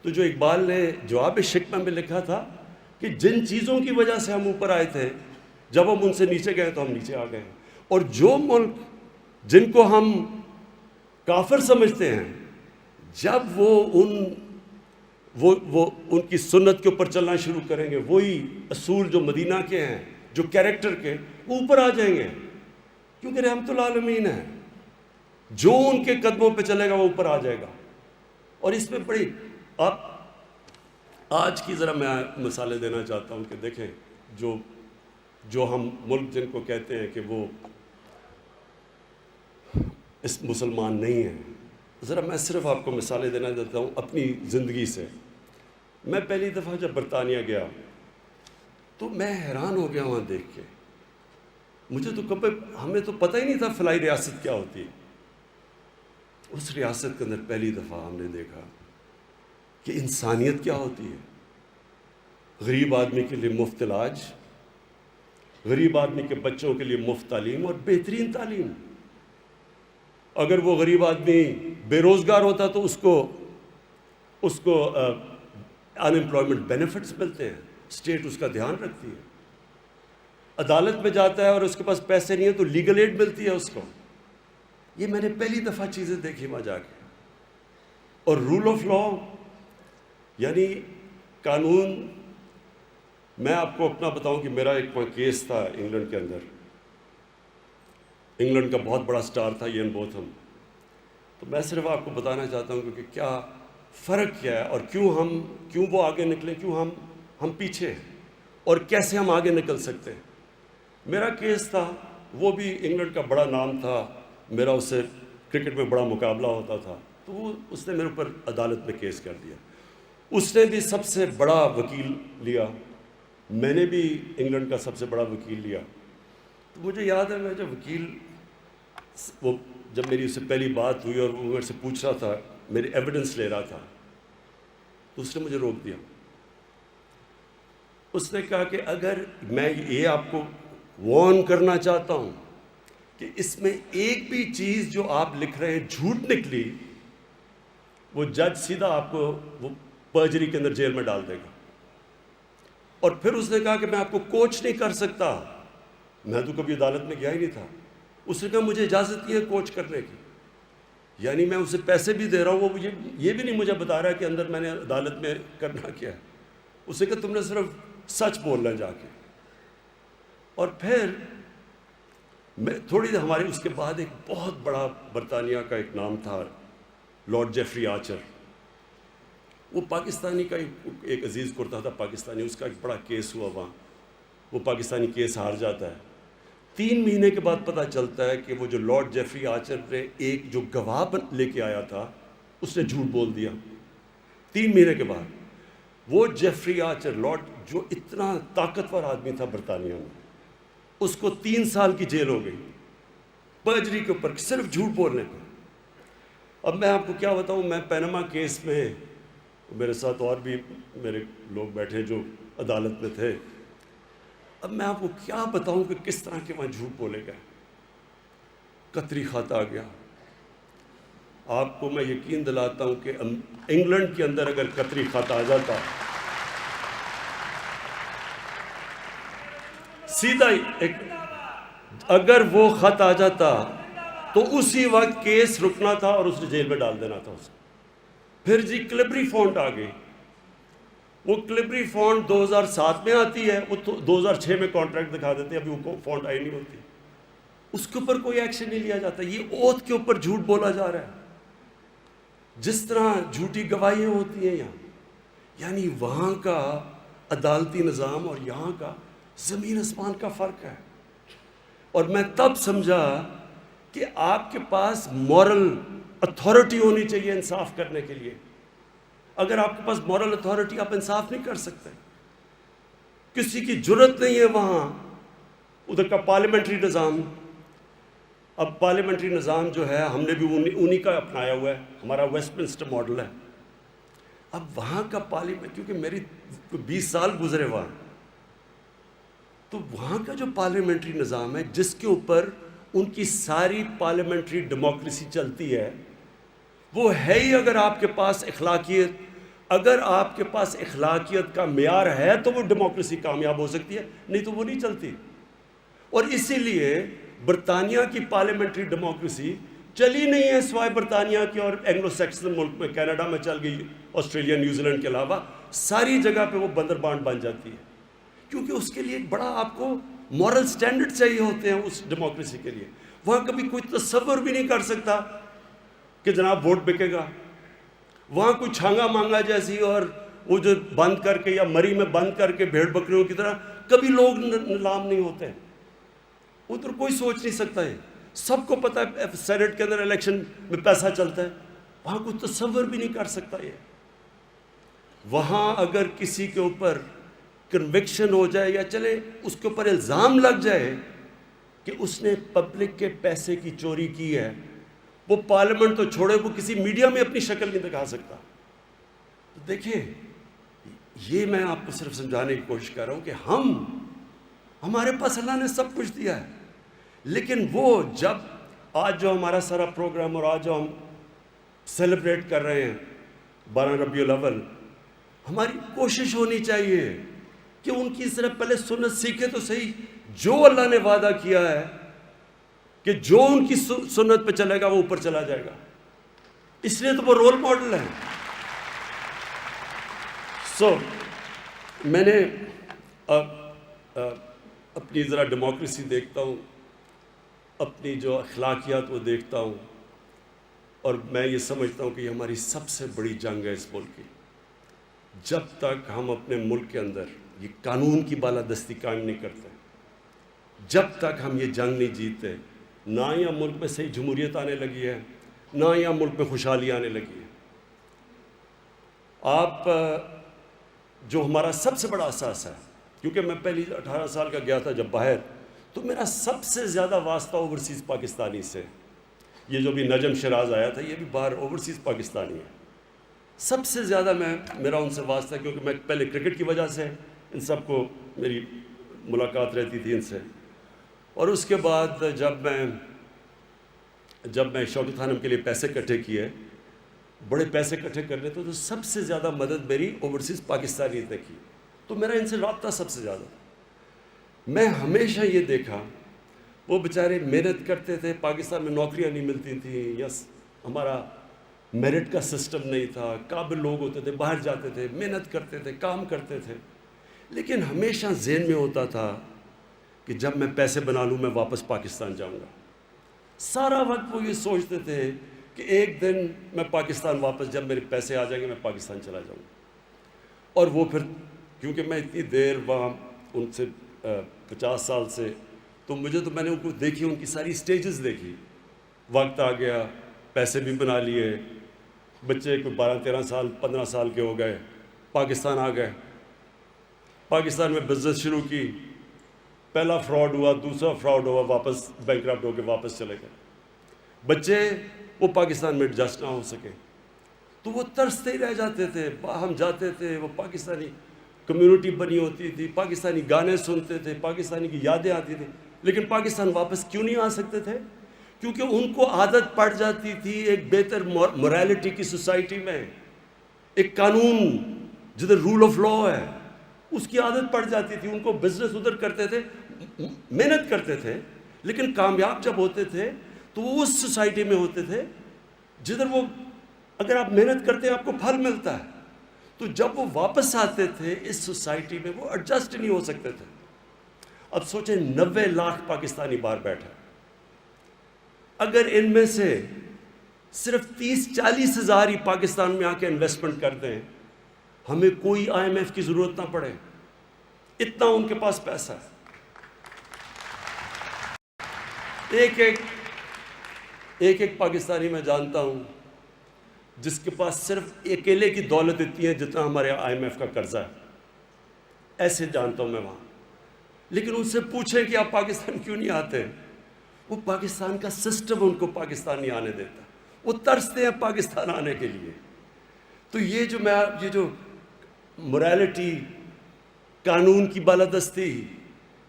S1: تو جو اقبال نے جواب شکوہ میں لکھا تھا کہ جن چیزوں کی وجہ سے ہم اوپر آئے تھے، جب ہم ان سے نیچے گئے تو ہم نیچے آ گئے، اور جو ملک جن کو ہم کافر سمجھتے ہیں، جب وہ ان کی سنت کے اوپر چلنا شروع کریں گے، وہی اصول جو مدینہ کے ہیں، جو کیریکٹر کے، وہ اوپر آ جائیں گے، کیونکہ رحمت العالمین ہے۔ جو ان کے قدموں پہ چلے گا وہ اوپر آ جائے گا۔ اور اس میں بڑی آج کی ذرا میں مثالیں دینا چاہتا ہوں کہ دیکھیں جو ہم ملک جن کو کہتے ہیں کہ وہ اس مسلمان نہیں ہیں، ذرا میں صرف آپ کو مثالیں دینا چاہتا ہوں اپنی زندگی سے۔ میں پہلی دفعہ جب برطانیہ گیا تو میں حیران ہو گیا وہاں دیکھ کے، مجھے تو ہمیں تو پتہ ہی نہیں تھا فلاحی ریاست کیا ہوتی ہے۔ اس ریاست کے اندر پہلی دفعہ ہم نے دیکھا کہ انسانیت کیا ہوتی ہے۔ غریب آدمی کے لیے مفت علاج، غریب آدمی کے بچوں کے لیے مفت تعلیم اور بہترین تعلیم۔ اگر وہ غریب آدمی بے روزگار ہوتا تو اس کو ان امپلائمنٹ بینیفٹس ملتے ہیں، اسٹیٹ اس کا دھیان رکھتی ہے۔ عدالت میں جاتا ہے اور اس کے پاس پیسے نہیں ہیں تو لیگل ایڈ ملتی ہے اس کو۔ یہ میں نے پہلی دفعہ چیزیں دیکھی وہاں جا کے۔ اور رول آف لا، یعنی قانون، میں آپ کو اپنا بتاؤں کہ میرا ایک کیس تھا انگلینڈ کے اندر، انگلینڈ کا بہت بڑا سٹار تھا ایان بوتھم۔ تو میں صرف آپ کو بتانا چاہتا ہوں کہ کیا فرق کیا ہے، اور کیوں وہ آگے نکلے، کیوں ہم پیچھے ہیں، اور کیسے ہم آگے نکل سکتے ہیں۔ میرا کیس تھا، وہ بھی انگلینڈ کا بڑا نام تھا، میرا اس سے کرکٹ میں بڑا مقابلہ ہوتا تھا، تو اس نے میرے اوپر عدالت میں کیس کر دیا۔ اس نے بھی سب سے بڑا وکیل لیا، میں نے بھی انگلینڈ کا سب سے بڑا وکیل لیا۔ تو مجھے یاد ہے میں جب میری اس سے پہلی بات ہوئی اور وہ میرے سے پوچھ رہا تھا، میری ایویڈنس لے رہا تھا، تو اس نے مجھے روک دیا۔ اس نے کہا کہ اگر میں یہ آپ کو وارن کرنا چاہتا ہوں کہ اس میں ایک بھی چیز جو آپ لکھ رہے ہیں جھوٹ نکلی، وہ جج سیدھا آپ کو وہ پرجری کے اندر جیل میں ڈال دے گا۔ اور پھر اس نے کہا کہ میں آپ کو کوچ نہیں کر سکتا. میں تو کبھی عدالت میں گیا ہی نہیں تھا. اس نے کہا مجھے اجازت نہیں ہے کوچ کرنے کی. یعنی میں اسے پیسے بھی دے رہا ہوں, وہ مجھے یہ بھی نہیں مجھے بتا رہا کہ اندر میں نے عدالت میں کرنا کیا ہے. اس نے کہا تم نے صرف سچ بولنا جا کے. اور پھر میں تھوڑی دیر ہمارے اس کے بعد ایک بہت بڑا برطانیہ کا ایک نام تھا لارڈ جیفری آرچر. وہ پاکستانی کا ایک عزیز کرتا تھا پاکستانی, اس کا ایک بڑا کیس ہوا وہاں. وہ پاکستانی کیس ہار جاتا ہے. 3 مہینے کے بعد پتہ چلتا ہے کہ وہ جو لارڈ جیفری آرچر نے ایک جو گواہ لے کے آیا تھا اس نے جھوٹ بول دیا. 3 مہینے کے بعد وہ جیفری آرچر لارڈ جو اتنا طاقتور آدمی تھا برطانیہ میں, اس کو 3 سال کی جیل ہو گئی پرجری کے اوپر, صرف جھوٹ بولنے پہ. اب میں آپ کو کیا بتاؤں, میں پینما کیس میں, میرے ساتھ اور بھی میرے لوگ بیٹھے جو عدالت میں تھے, اب میں آپ کو کیا بتاؤں کہ کس طرح کے وہاں جھوٹ بولے گئے. قطری خط آ گیا. آپ کو میں یقین دلاتا ہوں کہ انگلینڈ کے اندر اگر قطری خط آ جاتا, سیدھا اگر وہ خط آ جاتا تو اسی وقت کیس رکنا تھا اور اس نے جیل میں ڈال دینا تھا اسے. پھر جی کلبری فونٹ آ گئی. وہ کلبری فونٹ 2007 میں آتی ہے, وہ 2006 میں کانٹریکٹ دکھا دیتے ہیں, ابھی وہ فونٹ آئی نہیں ہوتی. اس کے اوپر کوئی ایکشن نہیں لیا جاتا. یہ اوتھ کے اوپر جھوٹ بولا جا رہا ہے, جس طرح جھوٹی گواہیاں ہوتی ہیں یہاں. یعنی وہاں کا عدالتی نظام اور یہاں کا زمین آسمان کا فرق ہے. اور میں تب سمجھا کہ آپ کے پاس مورل اتھارٹی ہونی چاہیے انصاف کرنے کے لیے. اگر آپ کے پاس مورل اتھارٹی, آپ انصاف نہیں کر سکتے. کسی کی جرت نہیں ہے وہاں. ادھر کا پارلیمنٹری نظام, اب پارلیمنٹری نظام جو ہے ہم نے بھی انہی کا اپنایا ہوا ہے, ہمارا ویسٹ منسٹر ماڈل ہے. اب وہاں کا پارلیمنٹ, کیونکہ میری 20 سال گزرے وہاں, تو وہاں کا جو پارلیمنٹری نظام ہے جس کے اوپر ان کی ساری پارلیمنٹری ڈیموکریسی چلتی ہے, وہ ہے ہی اگر آپ کے پاس اخلاقیت, اگر آپ کے پاس اخلاقیت کا معیار ہے تو وہ ڈیموکریسی کامیاب ہو سکتی ہے, نہیں تو وہ نہیں چلتی. اور اسی لیے برطانیہ کی پارلیمنٹری ڈیموکریسی چلی نہیں ہے سوائے برطانیہ کی اور اینگلو سیکسن ملک میں. کینیڈا میں چل گئی, آسٹریلیا, نیوزی لینڈ کے علاوہ ساری جگہ پہ وہ بندربانٹ بن جاتی ہے, کیونکہ اس کے لیے ایک بڑا آپ کو مورل سٹینڈرڈ چاہیے ہوتے ہیں اس ڈیموکریسی کے لیے. وہاں کبھی کوئی تصور بھی نہیں کر سکتا کہ جناب ووٹ بکے گا. وہاں کوئی چھانگا مانگا جیسی اور وہ جو بند کر کے یا مری میں بند کر کے بھیڑ بکریوں کی طرح کبھی لوگ نیلام نہیں ہوتے. ادھر کوئی سوچ نہیں سکتا ہے. سب کو پتہ ہے سینٹ کے اندر الیکشن میں پیسہ چلتا ہے. وہاں کوئی تصور بھی نہیں کر سکتا یہ. وہاں اگر کسی کے اوپر کنوکشن ہو جائے یا چلے اس کے اوپر الزام لگ جائے کہ اس نے پبلک کے پیسے کی چوری کی ہے, وہ پارلیمنٹ تو چھوڑے, وہ کسی میڈیا میں اپنی شکل نہیں دکھا سکتا. تو دیکھیں, یہ میں آپ کو صرف سمجھانے کی کوشش کر رہا ہوں کہ ہمارے پاس اللہ نے سب کچھ دیا ہے, لیکن وہ جب آج جو ہمارا سارا پروگرام اور آج جو ہم سیلیبریٹ کر رہے ہیں 12 ربیع الاول, ہماری کوشش ہونی چاہیے کہ ان کی طرح پہلے سنت سیکھے تو صحیح. جو اللہ نے وعدہ کیا ہے کہ جو ان کی سنت پہ چلے گا وہ اوپر چلا جائے گا, اس لیے تو وہ رول ماڈل ہیں. میں نے اپنی ذرا ڈیموکریسی دیکھتا ہوں, اپنی جو اخلاقیات وہ دیکھتا ہوں, اور میں یہ سمجھتا ہوں کہ یہ ہماری سب سے بڑی جنگ ہے اس ملک کی. جب تک ہم اپنے ملک کے اندر یہ قانون کی بالادستی قائم نہیں کرتے, جب تک ہم یہ جنگ نہیں جیتے, نہ یہاں ملک میں صحیح جمہوریت آنے لگی ہے, نہ یہاں ملک میں خوشحالی آنے لگی ہے. آپ جو ہمارا سب سے بڑا اثاثہ ہے, کیونکہ میں پہلی 18 سال کا گیا تھا جب باہر, تو میرا سب سے زیادہ واسطہ اوورسیز پاکستانی سے. یہ جو بھی نجم شراز آیا تھا یہ بھی باہر اوورسیز پاکستانی ہے. سب سے زیادہ میرا ان سے واسطہ, کیونکہ میں پہلے کرکٹ کی وجہ سے ان سب کو میری ملاقات رہتی تھی ان سے, اور اس کے بعد جب میں شوکت خانم کے لیے پیسے اکٹھے کیے, بڑے پیسے اکٹھے کرنے تو سب سے زیادہ مدد میری اوورسیز پاکستانیت نے کی. تو میرا ان سے رابطہ سب سے زیادہ تھا۔ میں ہمیشہ یہ دیکھا وہ بیچارے محنت کرتے تھے، پاکستان میں نوکریاں نہیں ملتی تھیں، یس ہمارا میرٹ کا سسٹم نہیں تھا، قابل لوگ ہوتے تھے، باہر جاتے تھے، محنت کرتے تھے، کام کرتے تھے، لیکن ہمیشہ ذہن میں ہوتا تھا کہ جب میں پیسے بنا لوں میں واپس پاکستان جاؤں گا۔ سارا وقت وہ یہ سوچتے تھے کہ ایک دن میں پاکستان واپس، جب میرے پیسے آ جائیں گے میں پاکستان چلا جاؤں گا۔ اور وہ پھر کیونکہ میں اتنی دیر وہاں ان سے 50 سال سے، تو میں نے ان کو دیکھی، ان کی ساری سٹیجز دیکھی۔ وقت آ گیا، پیسے بھی بنا لیے، بچے کوئی 12-13 سال 15 سال کے ہو گئے، پاکستان آ گئے، پاکستان میں بزنس شروع کی، پہلا فراڈ ہوا، دوسرا فراڈ ہوا، واپس بینکرپٹ ہو کے واپس چلے گئے۔ بچے وہ پاکستان میں ایڈجسٹ نہ ہو سکے تو وہ ترستے ہی رہ جاتے تھے۔ ہم جاتے تھے، وہ پاکستانی کمیونٹی بنی ہوتی تھی، پاکستانی گانے سنتے تھے، پاکستانی کی یادیں آتی تھیں، لیکن پاکستان واپس کیوں نہیں آ سکتے تھے؟ کیونکہ ان کو عادت پڑ جاتی تھی ایک بہتر مورالٹی کی سوسائٹی میں، ایک قانون جدھر رول آف لا ہے اس کی عادت پڑ جاتی تھی۔ ان کو بزنس ادھر کرتے تھے، محنت کرتے تھے، لیکن کامیاب جب ہوتے تھے تو وہ اس سوسائٹی میں ہوتے تھے جدھر وہ، اگر آپ محنت کرتے ہیں آپ کو پھل ملتا ہے۔ تو جب وہ واپس آتے تھے اس سوسائٹی میں وہ ایڈجسٹ نہیں ہو سکتے تھے۔ اب سوچیں 90 لاکھ پاکستانی باہر بیٹھے، اگر ان میں سے صرف 30-40 ہزار ہی پاکستان میں آ کے انویسٹمنٹ کر دیں، ہمیں کوئی IMF کی ضرورت نہ پڑے، اتنا ان کے پاس پیسہ ہے۔ ایک پاکستانی میں جانتا ہوں جس کے پاس صرف اکیلے کی دولت اتنی ہے جتنا ہمارے IMF کا قرضہ ہے، ایسے جانتا ہوں میں وہاں۔ لیکن ان سے پوچھیں کہ آپ پاکستان کیوں نہیں آتے، وہ پاکستان کا سسٹم ان کو پاکستان نہیں آنے دیتا، وہ ترستے ہیں پاکستان آنے کے لیے۔ تو یہ جو مورالٹی، قانون کی بالادستی،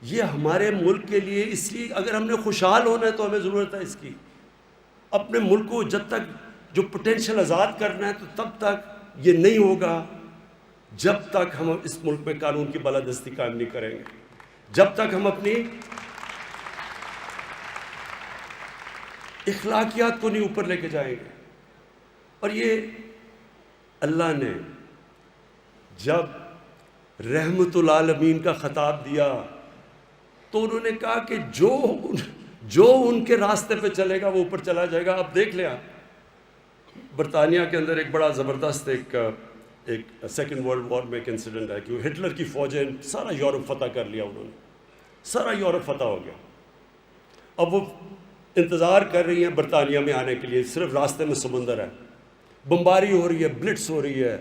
S1: یہ ہمارے ملک کے لیے، اس لیے اگر ہم نے خوشحال ہونا ہے تو ہمیں ضرورت ہے اس کی۔ اپنے ملک کو جب تک جو پوٹینشیل آزاد کرنا ہے تو تب تک یہ نہیں ہوگا جب تک ہم اس ملک میں قانون کی بالادستی قائم نہیں کریں گے، جب تک ہم اپنی اخلاقیات کو نہیں اوپر لے کے جائیں گے۔ اور یہ اللہ نے جب رحمت العالمین کا خطاب دیا تو انہوں نے کہا کہ جو ان کے راستے پہ چلے گا وہ اوپر چلا جائے گا۔ اب دیکھ لیا برطانیہ کے اندر ایک بڑا زبردست ایک سیکنڈ ورلڈ وار میں ایک انسیڈنٹ ہے کہ ہٹلر کی فوجیں سارا یورپ فتح کر لیا، انہوں نے سارا یورپ فتح ہو گیا۔ اب وہ انتظار کر رہی ہیں برطانیہ میں آنے کے لیے، صرف راستے میں سمندر ہے، بمباری ہو رہی ہے، بلٹس ہو رہی ہے،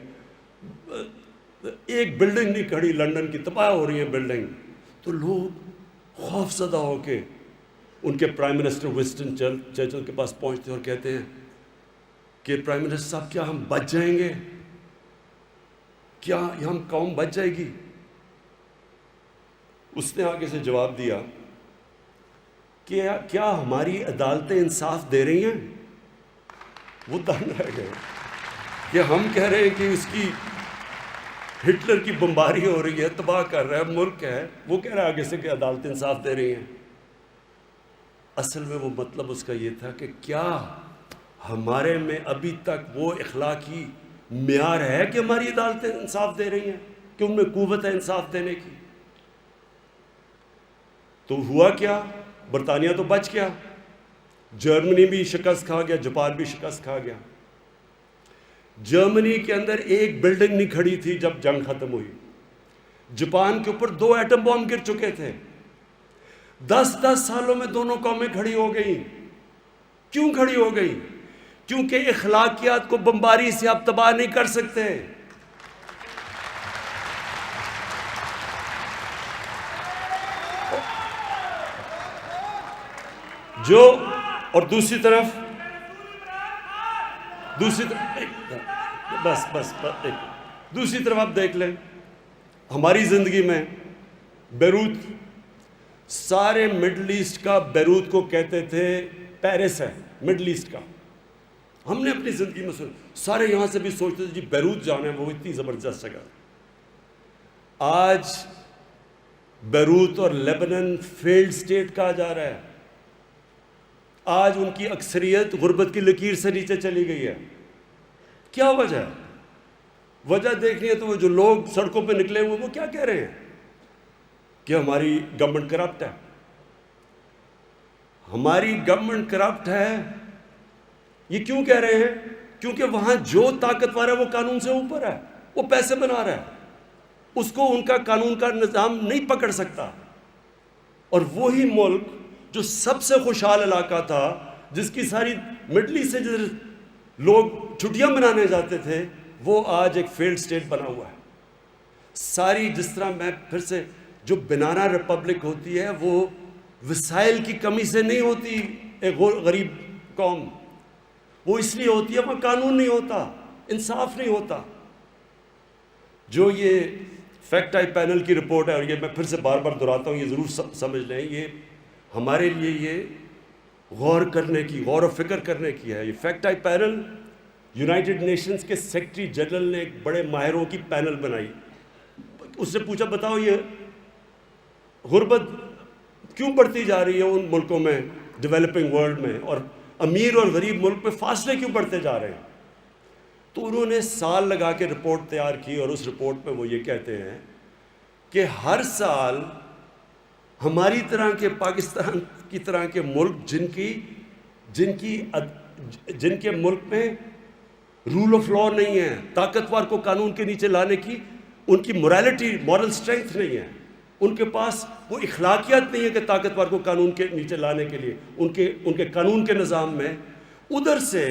S1: ایک بلڈنگ نہیں کھڑی، لندن کی تباہ ہو رہی ہے بلڈنگ۔ تو لوگ خوف زدہ ہو کے ان کے پرائم منسٹر ونسٹن چرچل کے پاس پہنچتے ہیں اور کہتے ہیں کہ پرائم منسٹر صاحب کیا ہم بچ جائیں گے، کیا ہم قوم بچ جائے گی؟ اس نے آگے سے جواب دیا کہ کیا ہماری عدالتیں انصاف دے رہی ہیں؟ وہ دنگ رہ گئے کہ ہم کہہ رہے ہیں کہ اس کی ہٹلر کی بمباری ہو رہی ہے، تباہ کر رہا ہے، ملک ہے، وہ کہہ رہا ہے آگے سے کہ عدالتیں انصاف دے رہی ہیں۔ اصل میں وہ مطلب اس کا یہ تھا کہ کیا ہمارے میں ابھی تک وہ اخلاقی معیار ہے کہ ہماری عدالتیں انصاف دے رہی ہیں، کہ ان میں قوت ہے انصاف دینے کی؟ تو ہوا کیا؟ برطانیہ تو بچ گیا، جرمنی بھی شکست کھا گیا، جاپان بھی شکست کھا گیا۔ جرمنی کے اندر ایک بلڈنگ نہیں کھڑی تھی جب جنگ ختم ہوئی، جاپان کے اوپر 2 ایٹم بم گر چکے تھے، 10 سالوں میں دونوں قومیں کھڑی ہو گئیں۔ کیوں کھڑی ہو گئی؟ کیونکہ اخلاقیات کو بمباری سے آپ تباہ نہیں کر سکتے۔ اور دوسری طرف دوسری طرف آپ دیکھ لیں ہماری زندگی میں بیروت، سارے مڈل ایسٹ کا بیروت کو کہتے تھے پیرس ہے مڈل ایسٹ کا۔ ہم نے اپنی زندگی میں سارے یہاں سے بھی سوچتے تھے جی بیروت جانا ہے، وہ اتنی زبردست جگہ۔ آج بیروت اور لیبنن فیلڈ سٹیٹ کہا جا رہا ہے. آج ان کی اکثریت غربت کی لکیر سے نیچے چلی گئی ہے. کیا وجہ ہے؟ وجہ دیکھنی ہے تو وہ جو لوگ سڑکوں پہ نکلے ہوئے وہ کیا کہہ رہے ہیں کہ ہماری گورنمنٹ کرپٹ ہے. ہماری گورنمنٹ کرپٹ ہے یہ کیوں کہہ رہے ہیں؟ کیونکہ وہاں جو طاقتور ہے وہ قانون سے اوپر ہے, وہ پیسے بنا رہا ہے, اس کو ان کا قانون کا نظام نہیں پکڑ سکتا. اور وہی ملک جو سب سے خوشحال علاقہ تھا, جس کی ساری مڈل ایسٹ سے لوگ چھٹیاں منانے جاتے تھے, وہ آج ایک فیلڈ سٹیٹ بنا ہوا ہے. ساری جس طرح میں پھر سے جو بنانا ریپبلک ہوتی ہے وہ وسائل کی کمی سے نہیں ہوتی ایک غریب قوم, وہ اس لیے ہوتی ہے وہاں قانون نہیں ہوتا, انصاف نہیں ہوتا. جو یہ فیکٹ آئی پینل کی رپورٹ ہے, اور یہ میں پھر سے بار بار دہراتا ہوں, یہ ضرور سمجھ لیں, یہ ہمارے لیے یہ غور کرنے کی, غور و فکر کرنے کی ہے. یہ fact I panel United nations کے سیکرٹری جنرل نے ایک بڑے ماہروں کی پینل بنائی. اس سے پوچھا بتاؤ یہ غربت کیوں بڑھتی جا رہی ہے ان ملکوں میں, ڈیولپنگ ورلڈ میں, اور امیر اور غریب ملک میں فاصلے کیوں بڑھتے جا رہے ہیں؟ تو انہوں نے سال لگا کے رپورٹ تیار کی, اور اس رپورٹ میں وہ یہ کہتے ہیں کہ ہر سال ہماری طرح کے, پاکستان کی طرح کے ملک جن کے ملک میں رول آف لا نہیں ہے, طاقتور کو قانون کے نیچے لانے کی ان کی مورل اسٹرینتھ نہیں ہے, ان کے پاس وہ اخلاقیات نہیں ہے کہ طاقتور کو قانون کے نیچے لانے کے لیے ان کے قانون کے نظام میں, ادھر سے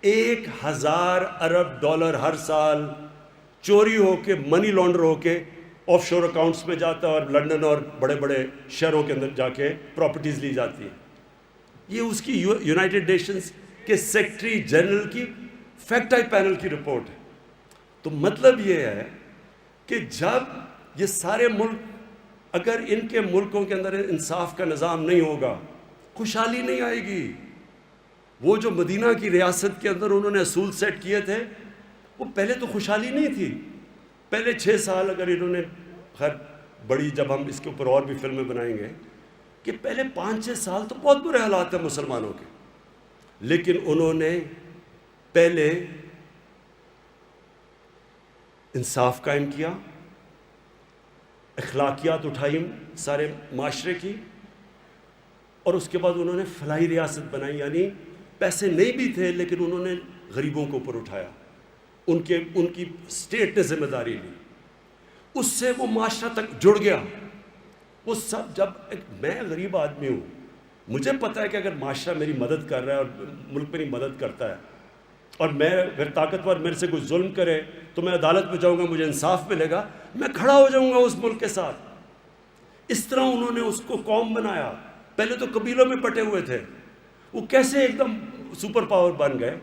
S1: 1,000 ارب ڈالر ہر سال چوری ہو کے, منی لانڈر ہو کے آف شور اکاؤنٹس میں جاتا ہے, اور لنڈن اور بڑے بڑے شہروں کے اندر جا کے پراپرٹیز لی جاتی ہیں. یہ اس کی یونائٹڈ نیشنز کے سیکرٹری جنرل کی فیکٹ آئی پینل کی رپورٹ ہے. تو مطلب یہ ہے کہ جب یہ سارے ملک, اگر ان کے ملکوں کے اندر انصاف کا نظام نہیں ہوگا, خوشحالی نہیں آئے گی. وہ جو مدینہ کی ریاست کے اندر انہوں نے اصول سیٹ کیے تھے, وہ پہلے تو خوشحالی نہیں تھی. پہلے 6 سال اگر انہوں نے, خیر بڑی, جب ہم اس کے اوپر اور بھی فلمیں بنائیں گے, کہ پہلے 5-6 سال تو بہت برے حالات ہیں مسلمانوں کے, لیکن انہوں نے پہلے انصاف قائم کیا, اخلاقیات اٹھائی سارے معاشرے کی, اور اس کے بعد انہوں نے فلاحی ریاست بنائی, یعنی پیسے نہیں بھی تھے لیکن انہوں نے غریبوں کو اوپر اٹھایا, ان کی اسٹیٹ نے ذمہ داری لی, اس سے وہ معاشرہ تک جڑ گیا. وہ سب, جب میں غریب آدمی ہوں, مجھے پتہ ہے کہ اگر معاشرہ میری مدد کر رہا ہے اور ملک میری مدد کرتا ہے, اور میں اگر طاقتور میرے سے کوئی ظلم کرے تو میں عدالت میں جاؤں گا, مجھے انصاف ملے گا, میں کھڑا ہو جاؤں گا اس ملک کے ساتھ. اس طرح انہوں نے اس کو قوم بنایا. پہلے تو قبیلوں میں بٹے ہوئے تھے, وہ کیسے ایک دم سپر پاور بن گئے؟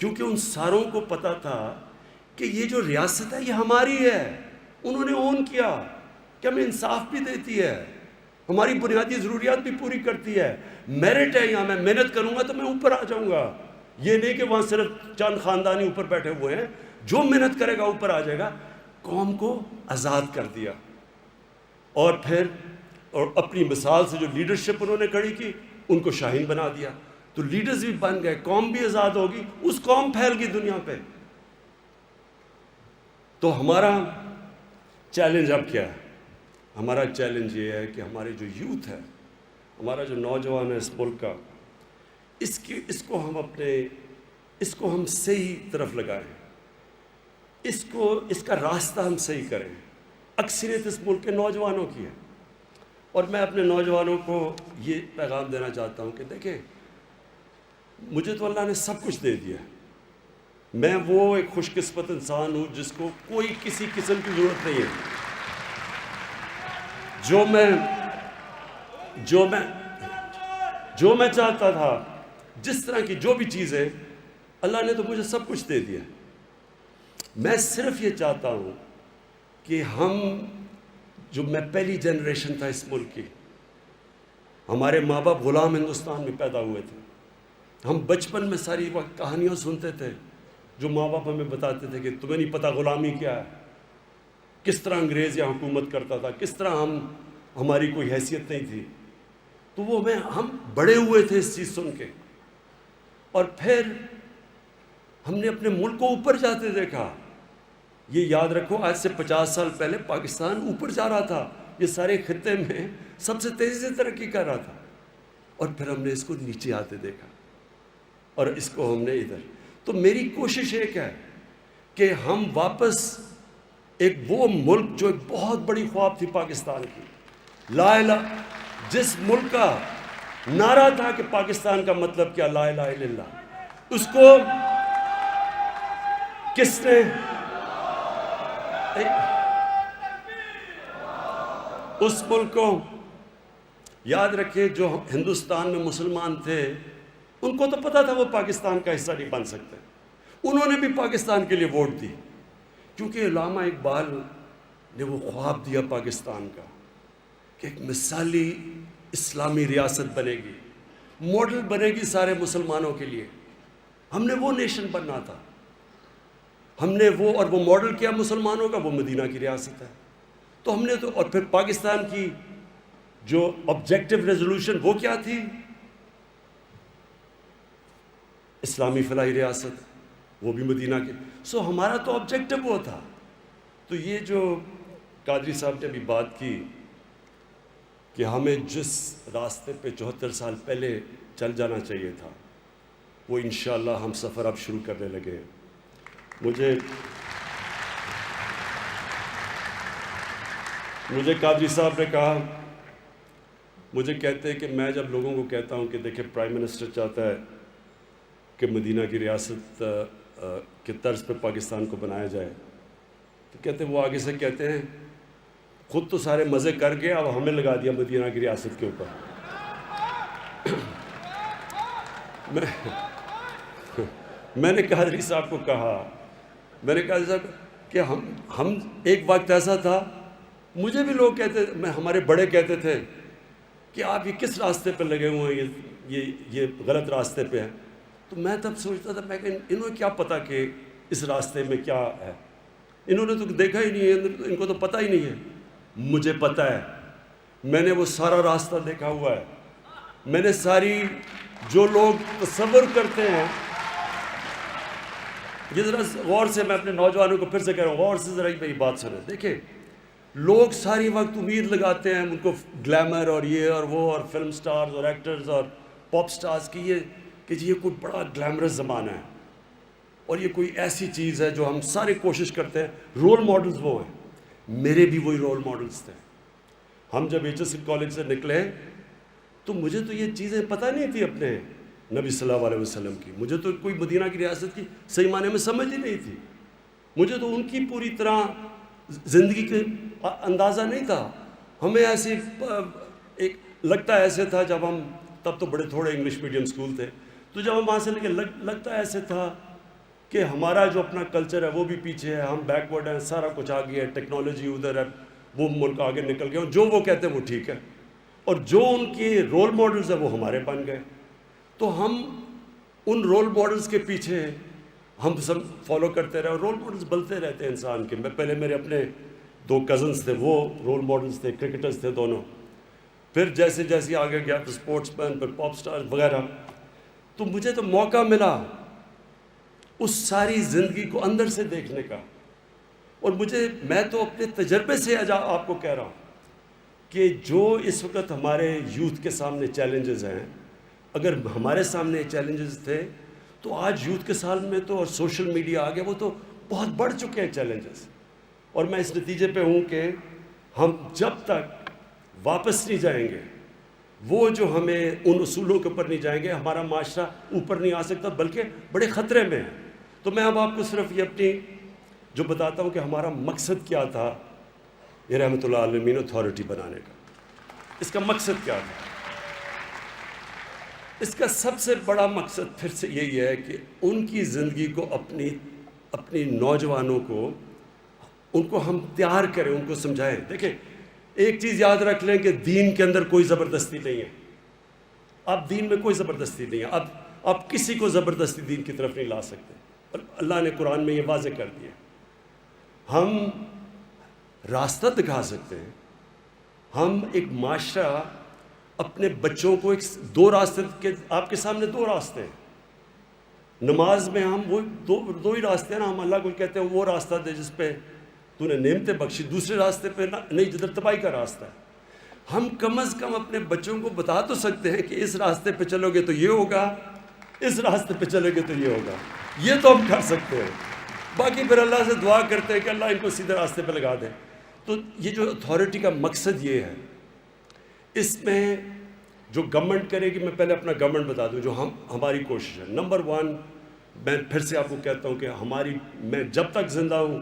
S1: کیونکہ ان ساروں کو پتا تھا کہ یہ جو ریاست ہے یہ ہماری ہے. انہوں نے اون کیا کہ ہمیں انصاف بھی دیتی ہے, ہماری بنیادی ضروریات بھی پوری کرتی ہے, میرٹ ہے یہاں, میں محنت کروں گا تو میں اوپر آ جاؤں گا. یہ نہیں کہ وہاں صرف چند خاندانی اوپر بیٹھے ہوئے ہیں, جو محنت کرے گا اوپر آ جائے گا. قوم کو آزاد کر دیا, اور پھر اور اپنی مثال سے جو لیڈرشپ انہوں نے کھڑی کی, ان کو شاہین بنا دیا. تو لیڈرز بھی بن گئے, قوم بھی آزاد ہوگی, اس قوم پھیل گئی دنیا پہ. تو ہمارا چیلنج اب کیا ہے؟ ہمارا چیلنج یہ ہے کہ ہمارے جو یوتھ ہے, ہمارا جو نوجوان ہے اس ملک کا, اس کو ہم صحیح طرف لگائیں, اس کا راستہ ہم صحیح کریں. اکثریت اس ملک کے نوجوانوں کی ہے, اور میں اپنے نوجوانوں کو یہ پیغام دینا چاہتا ہوں کہ دیکھیں, مجھے تو اللہ نے سب کچھ دے دیا ہے. میں وہ ایک خوش قسمت انسان ہوں جس کو کوئی کسی قسم کی ضرورت نہیں ہے. جو میں چاہتا تھا, جس طرح کی جو بھی چیز ہے, اللہ نے تو مجھے سب کچھ دے دیا. میں صرف یہ چاہتا ہوں کہ میں پہلی جنریشن تھا اس ملک کی, ہمارے ماں باپ غلام ہندوستان میں پیدا ہوئے تھے. ہم بچپن میں ساری وقت کہانیاں سنتے تھے جو ماں باپ ہمیں بتاتے تھے کہ تمہیں نہیں پتہ غلامی کیا ہے, کس طرح انگریز یہاں حکومت کرتا تھا، کس طرح ہماری کوئی حیثیت نہیں تھی. تو وہ ہم بڑے ہوئے تھے اس چیز سن کے. اور پھر ہم نے اپنے ملک کو اوپر جاتے دیکھا. یہ یاد رکھو آج سے 50 سال پہلے پاکستان اوپر جا رہا تھا، یہ سارے خطے میں سب سے تیزی سے ترقی کر رہا تھا. اور پھر ہم نے اس کو نیچے آتے دیکھا اور اس کو ہم نے ادھر. تو میری کوشش ایک ہے کہ ہم واپس ایک وہ ملک جو ایک بہت بڑی خواب تھی پاکستان کی، لا الہ، جس ملک کا نعرہ تھا کہ پاکستان کا مطلب کیا، لا الہ الا اللہ، اس کو کس نے اس ملک کو یاد رکھے. جو ہندوستان میں مسلمان تھے ان کو تو پتا تھا وہ پاکستان کا حصہ نہیں بن سکتے، انہوں نے بھی پاکستان کے لیے ووٹ دی، کیونکہ علامہ اقبال نے وہ خواب دیا پاکستان کا کہ ایک مثالی اسلامی ریاست بنے گی، ماڈل بنے گی سارے مسلمانوں کے لیے. ہم نے وہ نیشن بننا تھا، ہم نے اور وہ ماڈل کیا مسلمانوں کا، وہ مدینہ کی ریاست ہے. تو ہم نے تو، اور پھر پاکستان کی جو آبجیکٹو ریزولوشن وہ کیا تھی، اسلامی فلاحی ریاست، وہ بھی مدینہ کے. سو ہمارا تو آبجیکٹو وہ تھا. تو یہ جو قادری صاحب نے بھی بات کی کہ ہمیں جس راستے پہ 74 سال پہلے چل جانا چاہیے تھا، وہ انشاءاللہ ہم سفر اب شروع کرنے لگے. مجھے قادری صاحب نے کہا، مجھے کہتے ہیں کہ میں جب لوگوں کو کہتا ہوں کہ دیکھیں پرائم منسٹر چاہتا ہے کہ مدینہ کی ریاست کے طرز پہ پاکستان کو بنایا جائے، تو کہتے ہیں وہ آگے سے کہتے ہیں خود تو سارے مزے کر گئے، اب ہمیں لگا دیا مدینہ کی ریاست کے اوپر. میں نے قادری صاحب کو کہا، میں نے کہا صاحب کہ ہم ایک وقت ایسا تھا، مجھے بھی لوگ کہتے، ہمارے بڑے کہتے تھے کہ آپ یہ کس راستے پہ لگے ہوئے ہیں، یہ غلط راستے پہ ہیں. تو میں تب سوچتا تھا، میں کہ انہوں نے کیا پتا کہ اس راستے میں کیا ہے، انہوں نے تو دیکھا ہی نہیں ہے، ان کو تو پتہ ہی نہیں ہے. مجھے پتہ ہے، میں نے وہ سارا راستہ دیکھا ہوا ہے. میں نے ساری، جو لوگ تصور کرتے ہیں، یہ ذرا غور سے، میں اپنے نوجوانوں کو پھر سے کہہ رہا ہوں، غور سے ذرا میری بات سنیں. دیکھیں لوگ ساری وقت امید لگاتے ہیں، ان کو گلیمر اور یہ اور وہ اور فلم سٹارز اور ایکٹرز اور پاپ سٹارز کی کہ یہ کوئی بڑا گلیمرس زمانہ ہے اور یہ کوئی ایسی چیز ہے جو ہم سارے کوشش کرتے ہیں. رول ماڈلز وہ ہیں، میرے بھی وہی رول ماڈلز تھے. ہم جب ایچ ایس کالج سے نکلے تو مجھے تو یہ چیزیں پتہ نہیں تھی اپنے نبی صلی اللہ علیہ وسلم کی. مجھے تو کوئی مدینہ کی ریاست کی صحیح معنی میں سمجھ ہی نہیں تھی. مجھے تو ان کی پوری طرح زندگی کا اندازہ نہیں تھا. ہمیں ایسے ایک لگتا ایسے تھا، جب ہم تب تو بڑے تھوڑے انگلش میڈیم اسکول تھے، تو جب ہم وہاں سے لگتا ایسے تھا کہ ہمارا جو اپنا کلچر ہے وہ بھی پیچھے ہے، ہم بیک ورڈ ہیں، سارا کچھ آگے ہے، ٹیکنالوجی ادھر ہے، وہ ملک آگے نکل گئے، اور جو وہ کہتے ہیں وہ ٹھیک ہے، اور جو ان کے رول ماڈلز ہیں وہ ہمارے بن گئے. تو ہم ان رول ماڈلز کے پیچھے ہم سب فالو کرتے رہے، اور رول ماڈلز بنتے رہتے ہیں انسان کے. میں پہلے میرے اپنے 2 کزنس تھے، وہ رول ماڈلز تھے، کرکٹرز تھے دونوں. پھر جیسے جیسے آگے گیا تو اسپورٹس مین، پھر پاپ سٹار وغیرہ. تو مجھے تو موقع ملا اس ساری زندگی کو اندر سے دیکھنے کا. اور میں تو اپنے تجربے سے آپ کو کہہ رہا ہوں کہ جو اس وقت ہمارے یوتھ کے سامنے چیلنجز ہیں، اگر ہمارے سامنے چیلنجز تھے تو آج یوتھ کے سال میں تو، اور سوشل میڈیا آ گیا، وہ تو بہت بڑھ چکے ہیں چیلنجز. اور میں اس نتیجے پہ ہوں کہ ہم جب تک واپس نہیں جائیں گے، وہ جو ہمیں ان اصولوں کے اوپر نہیں جائیں گے، ہمارا معاشرہ اوپر نہیں آ سکتا، بلکہ بڑے خطرے میں ہے. تو میں اب آپ کو صرف یہ اپنی جو بتاتا ہوں کہ ہمارا مقصد کیا تھا یہ رحمۃ اللہ علیہ اتھارٹی بنانے کا. اس کا مقصد کیا تھا؟ اس کا سب سے بڑا مقصد پھر سے یہی ہے کہ ان کی زندگی کو، اپنی نوجوانوں کو، ان کو ہم تیار کریں، ان کو سمجھائیں. دیکھیں ایک چیز یاد رکھ لیں کہ دین کے اندر کوئی زبردستی نہیں ہے. اب دین میں کوئی زبردستی نہیں ہے. اب کسی کو زبردستی دین کی طرف نہیں لا سکتے. اور اللہ نے قرآن میں یہ واضح کر دیا. ہم راستہ دکھا سکتے ہیں. ہم ایک معاشرہ اپنے بچوں کو دو راستے کے، آپ کے سامنے دو راستے ہیں. نماز میں ہم وہ دو ہی راستے ہیں نا. ہم اللہ کو کہتے ہیں وہ راستہ دے جس پہ تو نے نعمتیں بخشی، دوسرے راستے پہ نہیں جدھر تباہی کا راستہ ہے. ہم کم از کم اپنے بچوں کو بتا تو سکتے ہیں کہ اس راستے پہ چلو گے تو یہ ہوگا، اس راستے پہ چلو گے تو یہ ہوگا. یہ تو ہم کر سکتے ہیں. باقی پھر اللہ سے دعا کرتے ہیں کہ اللہ ان کو سیدھے راستے پہ لگا دے. تو یہ جو اتھارٹی کا مقصد یہ ہے، اس میں جو گورنمنٹ کرے گی، میں پہلے اپنا گورنمنٹ بتا دوں جو ہماری کوشش ہے. نمبر 1، میں پھر سے آپ کو کہتا ہوں کہ میں جب تک زندہ ہوں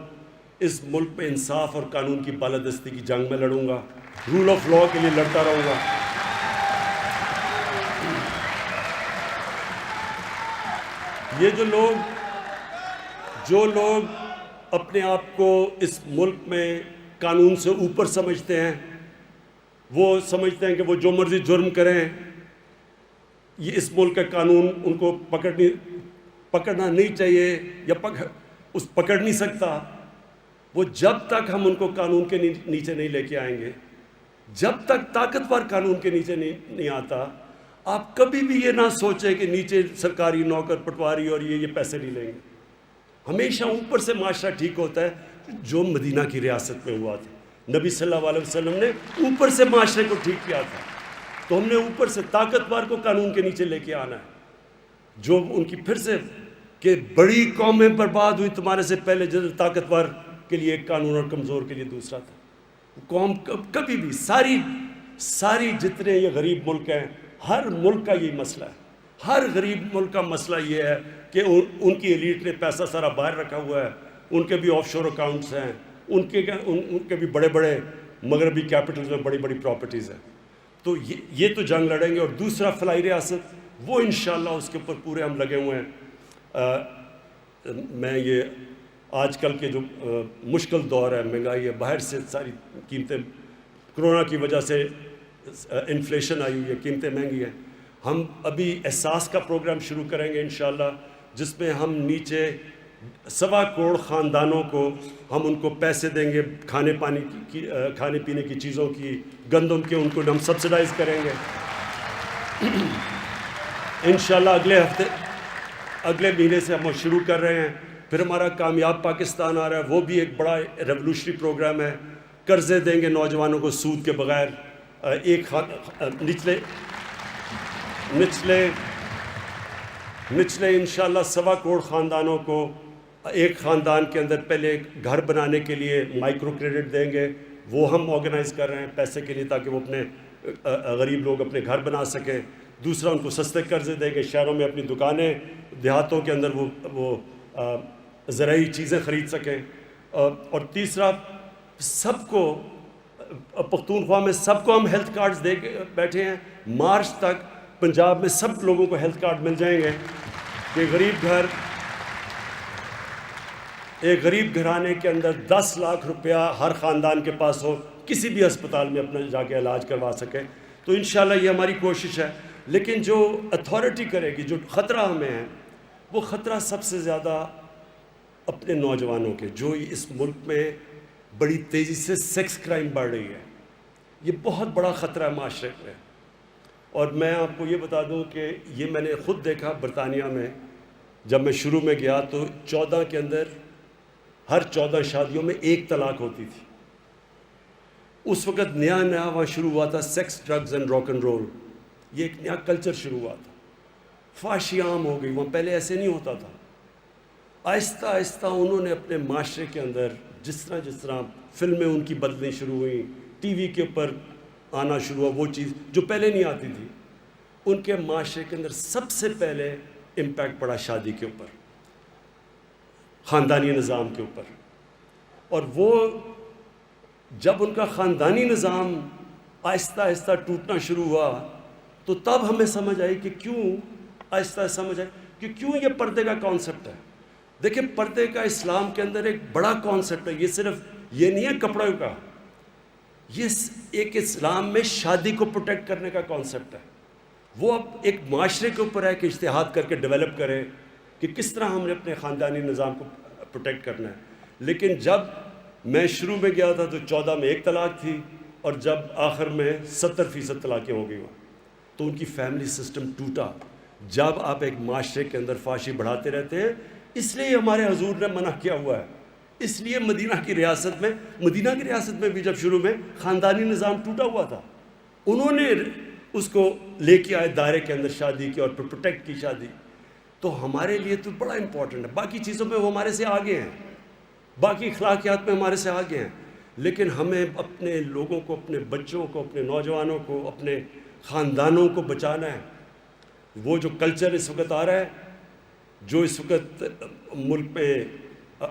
S1: اس ملک میں انصاف اور قانون کی بالادستی کی جنگ میں لڑوں گا، رول آف لاء کے لیے لڑتا رہوں گا. یہ جو لوگ اپنے آپ کو اس ملک میں قانون سے اوپر سمجھتے ہیں، وہ سمجھتے ہیں کہ وہ جو مرضی جرم کریں، یہ اس ملک کا قانون ان کو پکڑنا نہیں چاہیے یا پکڑ نہیں سکتا. وہ جب تک ہم ان کو قانون کے نیچے نہیں لے کے آئیں گے، جب تک طاقتور قانون کے نیچے نہیں آتا، آپ کبھی بھی یہ نہ سوچیں کہ نیچے سرکاری نوکر پٹواری اور یہ پیسے نہیں لیں گے. ہمیشہ اوپر سے معاشرہ ٹھیک ہوتا ہے، جو مدینہ کی ریاست میں ہوا تھا. نبی صلی اللہ علیہ وسلم نے اوپر سے معاشرے کو ٹھیک کیا تھا. تو ہم نے اوپر سے طاقتور کو قانون کے نیچے لے کے آنا ہے. جو ان کی پھر سے کہ بڑی قومیں برباد ہوئی تمہارے سے پہلے، جب طاقتور کے لیے ایک قانون اور کمزور کے لیے دوسرا تھا. قوم کبھی بھی ساری جتنے یہ غریب ملک ہیں، ہر ملک کا یہی مسئلہ ہے. ہر غریب ملک کا مسئلہ یہ ہے کہ ان کی ایلیٹ نے پیسہ سارا باہر رکھا ہوا ہے. ان کے بھی آف شور اکاؤنٹس ہیں، ان کے بھی بڑے بڑے مغربی کیپٹلز میں بڑی بڑی پراپرٹیز ہیں. تو یہ تو جنگ لڑیں گے. اور دوسرا فلاحی ریاست، وہ انشاءاللہ اس کے اوپر پورے ہم لگے ہوئے ہیں. میں یہ آج کل کے جو مشکل دور ہے، مہنگائی ہے، باہر سے ساری قیمتیں، کرونا کی وجہ سے انفلیشن آئی ہوئی ہے، قیمتیں مہنگی ہیں. ہم ابھی احساس کا پروگرام شروع کریں گے انشاءاللہ، جس میں ہم نیچے 1.25 کروڑ خاندانوں کو ہم ان کو پیسے دیں گے، کھانے پینے کی چیزوں کی، گندم کے، ان کو ہم سبسڈائز کریں گے انشاءاللہ. اگلے مہینے سے ہم شروع کر رہے ہیں. پھر ہمارا کامیاب پاکستان آ رہا ہے، وہ بھی ایک بڑا ریولوشنری پروگرام ہے. قرضے دیں گے نوجوانوں کو سود کے بغیر. نچلے انشاءاللہ 1.25 کروڑ خاندانوں کو ایک خاندان کے اندر پہلے گھر بنانے کے لیے مائکرو کریڈٹ دیں گے. وہ ہم آرگنائز کر رہے ہیں پیسے کے لیے، تاکہ وہ اپنے غریب لوگ اپنے گھر بنا سکیں. دوسرا، ان کو سستے قرضے دیں گے، شہروں میں اپنی دکانیں، دیہاتوں کے اندر وہ زرعی چیزیں خرید سکیں. اور تیسرا، سب کو پختونخوا میں سب کو ہم ہیلتھ کارڈز دے کے بیٹھے ہیں. مارچ تک پنجاب میں سب لوگوں کو ہیلتھ کارڈ مل جائیں گے. ایک غریب گھرانے کے اندر 10 لاکھ روپیہ ہر خاندان کے پاس ہو، کسی بھی ہسپتال میں اپنا جا کے علاج کروا سکے. تو انشاءاللہ یہ ہماری کوشش ہے. لیکن جو اتھارٹی کرے گی، جو خطرہ ہمیں ہے، وہ خطرہ سب سے زیادہ اپنے نوجوانوں کے، جو اس ملک میں بڑی تیزی سے سیکس کرائم بڑھ رہی ہے. یہ بہت بڑا خطرہ ہے معاشرے پہ. اور میں آپ کو یہ بتا دوں کہ یہ میں نے خود دیکھا برطانیہ میں. جب میں شروع میں گیا تو 14 کے اندر ہر 14 شادیوں میں 1 طلاق ہوتی تھی. اس وقت نیا وہاں شروع ہوا تھا sex, drugs and rock and roll. یہ ایک نیا کلچر شروع ہوا تھا. فحاشی عام ہو گئی وہاں، پہلے ایسے نہیں ہوتا تھا. آہستہ آہستہ انہوں نے اپنے معاشرے کے اندر جس طرح فلمیں ان کی بدلنی شروع ہوئیں، ٹی وی کے اوپر آنا شروع ہوا وہ چیز جو پہلے نہیں آتی تھی، ان کے معاشرے کے اندر سب سے پہلے امپیکٹ پڑا شادی کے اوپر، خاندانی نظام کے اوپر. اور وہ جب ان کا خاندانی نظام آہستہ آہستہ ٹوٹنا شروع ہوا تو تب ہمیں سمجھ آئی کہ کیوں یہ پردے کا کانسیپٹ ہے. دیکھیں، پردے کا اسلام کے اندر ایک بڑا کانسیپٹ ہے. یہ صرف یہ نہیں ہے کپڑوں کا، یہ ایک اسلام میں شادی کو پروٹیکٹ کرنے کا کانسیپٹ ہے. وہ اب ایک معاشرے کے اوپر ہے کہ اجتہاد کر کے ڈیولپ کرے کہ کس طرح ہم نے اپنے خاندانی نظام کو پروٹیکٹ کرنا ہے. لیکن جب میں شروع میں گیا تھا تو 14 میں 1 طلاق تھی، اور جب آخر میں 70% طلاقیں ہو گئی وہاں، تو ان کی فیملی سسٹم ٹوٹا۔ جب آپ ایک معاشرے کے اندر فحاشی بڑھاتے رہتے ہیں، اس لیے ہمارے حضور نے منع کیا ہوا ہے۔ اس لیے مدینہ کی ریاست میں بھی جب شروع میں خاندانی نظام ٹوٹا ہوا تھا، انہوں نے اس کو لے کے آئے دائرے کے اندر شادی کی، اور پھر پروٹیکٹ کی شادی۔ تو ہمارے لیے تو بڑا امپورٹنٹ ہے، باقی چیزوں میں وہ ہمارے سے آگے ہیں، باقی اخلاقیات میں ہمارے سے آگے ہیں، لیکن ہمیں اپنے لوگوں کو، اپنے بچوں کو، اپنے نوجوانوں کو، اپنے خاندانوں کو بچانا ہے۔ وہ جو کلچر اس وقت آ رہا ہے، جو اس وقت ملک میں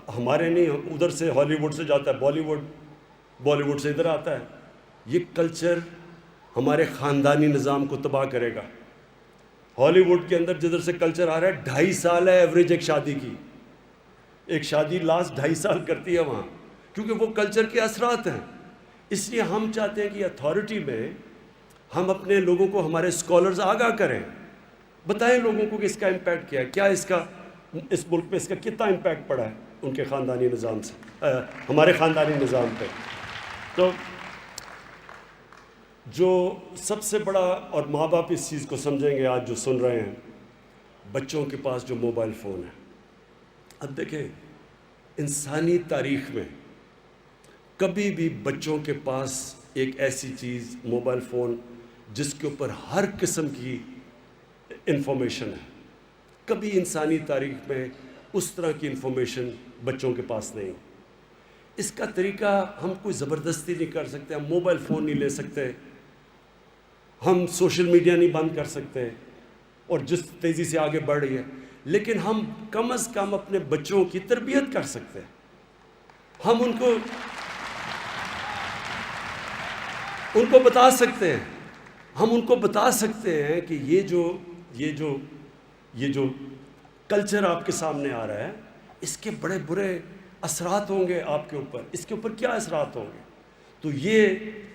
S1: ہمارے نہیں، ادھر سے ہالی ووڈ سے جاتا ہے، بالی ووڈ سے ادھر آتا ہے، یہ کلچر ہمارے خاندانی نظام کو تباہ کرے گا۔ ہالی ووڈ کے اندر جدھر سے کلچر آ رہا ہے، 2.5 سال ہے ایوریج ایک شادی کی، ایک شادی لاسٹ 2.5 سال کرتی ہے وہاں، کیونکہ وہ کلچر کے اثرات ہیں۔ اس لیے ہم چاہتے ہیں کہ اتھارٹی میں ہم اپنے لوگوں کو، ہمارے اسکالرز آگاہ کریں، بتائیں لوگوں کو کہ اس کا امپیکٹ کیا ہے، کیا اس ملک میں اس کا کتنا امپیکٹ پڑا ہے ان کے خاندانی نظام سے، ہمارے خاندانی نظام پہ۔ تو جو سب سے بڑا، اور ماں باپ اس چیز کو سمجھیں گے آج جو سن رہے ہیں، بچوں کے پاس جو موبائل فون ہے۔ اب دیکھیں، انسانی تاریخ میں کبھی بھی بچوں کے پاس ایک ایسی چیز موبائل فون جس کے اوپر ہر قسم کی انفارمیشن ہے، کبھی انسانی تاریخ میں اس طرح کی انفارمیشن بچوں کے پاس نہیں۔ اس کا طریقہ ہم کوئی زبردستی نہیں کر سکتے، ہم موبائل فون نہیں لے سکتے، ہم سوشل میڈیا نہیں بند کر سکتے، اور جس تیزی سے آگے بڑھ رہی ہے، لیکن ہم کم از کم اپنے بچوں کی تربیت کر سکتے ہیں۔ ہم ان کو بتا سکتے ہیں، ہم ان کو بتا سکتے ہیں کہ یہ جو کلچر آپ کے سامنے آ رہا ہے، اس کے بڑے برے اثرات ہوں گے آپ کے اوپر، اس کے اوپر کیا اثرات ہوں گے۔ تو یہ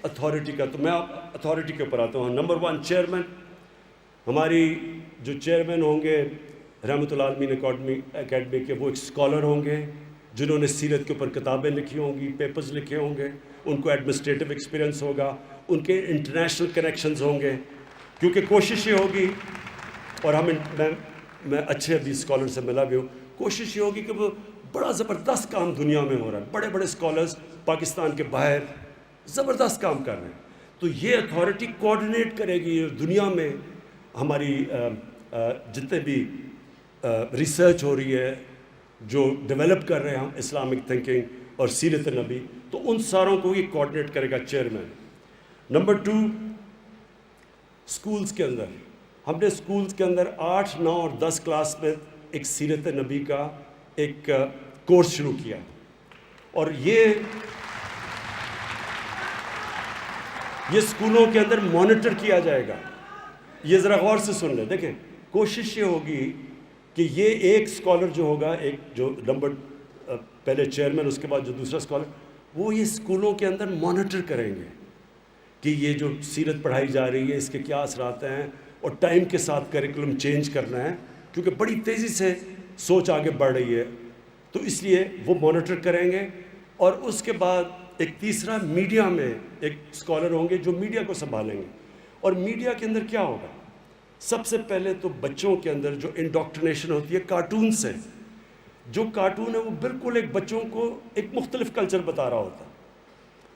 S1: اتھارٹی کا، تو میں اتھارٹی کے اوپر آتا ہوں۔ نمبر 1 چیئرمین، ہماری جو چیئرمین ہوں گے رحمۃ اللہ عالمین اکیڈمی کے، وہ ایک اسکالر ہوں گے جنہوں نے سیرت کے اوپر کتابیں لکھی ہوں گی، پیپرز لکھے ہوں گے، ان کو ایڈمنسٹریٹو ایکسپیرینس ہوگا، ان کے انٹرنیشنل کنیکشنز ہوں گے، کیونکہ کوشش یہ ہوگی، اور میں اچھے ابھی اسکالر سے ملا بھی ہوں، کوشش یہ ہوگی کہ وہ بڑا زبردست کام دنیا میں ہو رہا ہے، بڑے بڑے اسکالرز پاکستان کے باہر زبردست کام کر رہے ہیں۔ تو یہ اتھارٹی کوآرڈینیٹ کرے گی دنیا میں ہماری جتنے بھی ریسرچ ہو رہی ہے، جو ڈیولپ کر رہے ہیں ہم اسلامک تھنکنگ اور سیرت نبی، تو ان ساروں کو یہ کوآرڈینیٹ کرے گا چیئرمین۔ نمبر 2 اسکولز کے اندر، ہم نے اسکولز کے اندر 8، 9 اور 10 کلاس میں ایک سیرت نبی کا ایک کورس شروع کیا، اور یہ اسکولوں کے اندر مانیٹر کیا جائے گا۔ یہ ذرا غور سے سن لیں، دیکھیں، کوشش یہ ہوگی کہ یہ ایک اسکالر جو ہوگا، ایک جو پہلے چیئرمین، اس کے بعد جو دوسرا اسکالر، وہ یہ اسکولوں کے اندر مانیٹر کریں گے کہ یہ جو سیرت پڑھائی جا رہی ہے اس کے کیا اثرات ہیں، اور ٹائم کے ساتھ کریکولم چینج کرنا ہے، کیونکہ بڑی تیزی سے سوچ آگے بڑھ رہی ہے، تو اس لیے وہ مانیٹر کریں گے۔ اور اس کے بعد ایک تیسرا، میڈیا میں ایک اسکالر ہوں گے جو میڈیا کو سنبھالیں گے۔ اور میڈیا کے اندر کیا ہوگا؟ سب سے پہلے تو بچوں کے اندر جو انڈاکٹرینیشن ہوتی ہے کارٹون سے، جو کارٹون ہے وہ بالکل ایک بچوں کو ایک مختلف کلچر بتا رہا ہوتا ہے،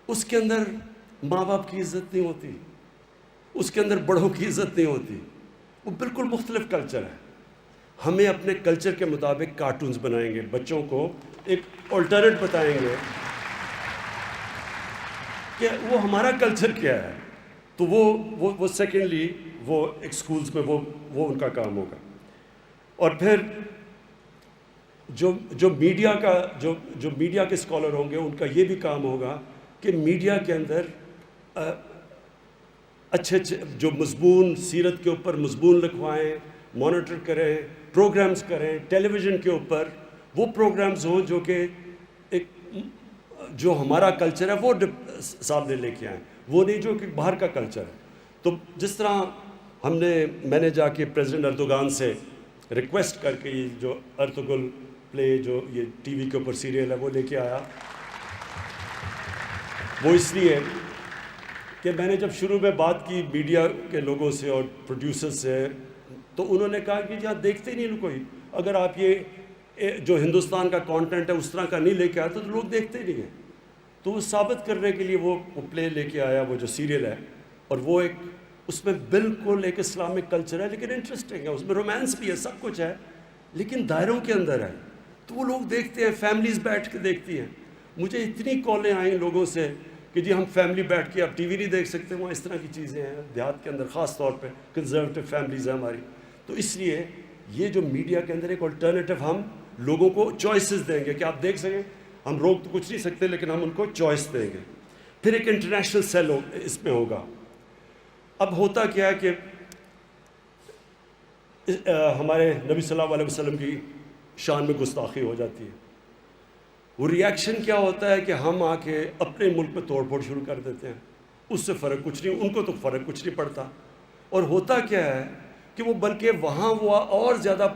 S1: اس کے اندر ماں باپ کی عزت نہیں ہوتی، اس کے اندر بڑوں کی عزت نہیں ہوتی، وہ بالکل مختلف کلچر ہے۔ ہمیں اپنے کلچر کے مطابق کارٹونز بنائیں گے، بچوں کو ایک الٹرنیٹ بتائیں گے کہ وہ ہمارا کلچر کیا ہے، تو وہ سیکنڈلی وہ ایک سکولز میں وہ ان کا کام ہوگا۔ اور پھر جو میڈیا کا جو میڈیا کے اسکالر ہوں گے، ان کا یہ بھی کام ہوگا کہ میڈیا کے اندر اچھے جو مضمون سیرت کے اوپر مضمون لکھوائیں، مانیٹر کریں، پروگرامز کریں، ٹیلی ویژن کے اوپر وہ پروگرامز ہوں جو کہ ایک جو ہمارا کلچر ہے وہ سامنے لے کے آئیں، وہ نہیں جو کہ باہر کا کلچر ہے۔ تو جس طرح میں نے جا کے پریزیڈنٹ اردوغان سے ریکویسٹ کر کے یہ جو ارطغرل پلے جو یہ ٹی وی کے اوپر سیریل ہے وہ لے کے آیا، وہ اس لیے کہ میں نے جب شروع میں بات کی میڈیا کے لوگوں سے اور پروڈیوسر سے تو انہوں نے کہا کہ جہاں دیکھتے نہیں کوئی، اگر آپ یہ جو ہندوستان کا کانٹینٹ ہے اس طرح کا نہیں لے کے آتے تو لوگ دیکھتے نہیں ہیں. تو وہ ثابت کرنے کے لیے وہ پلے لے کے آیا، وہ جو سیریل ہے، اور وہ ایک اس میں بالکل ایک اسلامک کلچر ہے لیکن انٹرسٹنگ ہے، اس میں رومانس بھی ہے، سب کچھ ہے لیکن دائروں کے اندر ہے. تو وہ لوگ دیکھتے ہیں، فیملیز بیٹھ کے دیکھتی ہیں. مجھے اتنی کالیں آئیں لوگوں سے کہ جی ہم فیملی بیٹھ کے اب ٹی وی نہیں دیکھ سکتے، وہاں اس طرح کی چیزیں ہیں دیہات کے اندر، خاص طور پہ کنزرویٹو فیملیز ہیں ہماری. تو اس لیے یہ جو میڈیا کے اندر ایک الٹرنیٹو ہم لوگوں کو چوائسز دیں گے کہ آپ دیکھ سکیں، ہم روک تو کچھ نہیں سکتے لیکن ہم ان کو چوائس دیں گے. پھر ایک انٹرنیشنل سیل اس میں ہوگا. اب ہوتا کیا ہے کہ ہمارے نبی صلی اللہ علیہ وسلم کی شان میں گستاخی ہو جاتی ہے. وہ ریاکشن کیا ہوتا ہے کہ ہم آ کے اپنے ملک میں توڑ پھوڑ شروع کر دیتے ہیں. اس سے فرق کچھ نہیں، ان کو تو فرق کچھ نہیں پڑتا. اور ہوتا کیا ہے کہ وہ بلکہ وہاں وہ اور زیادہ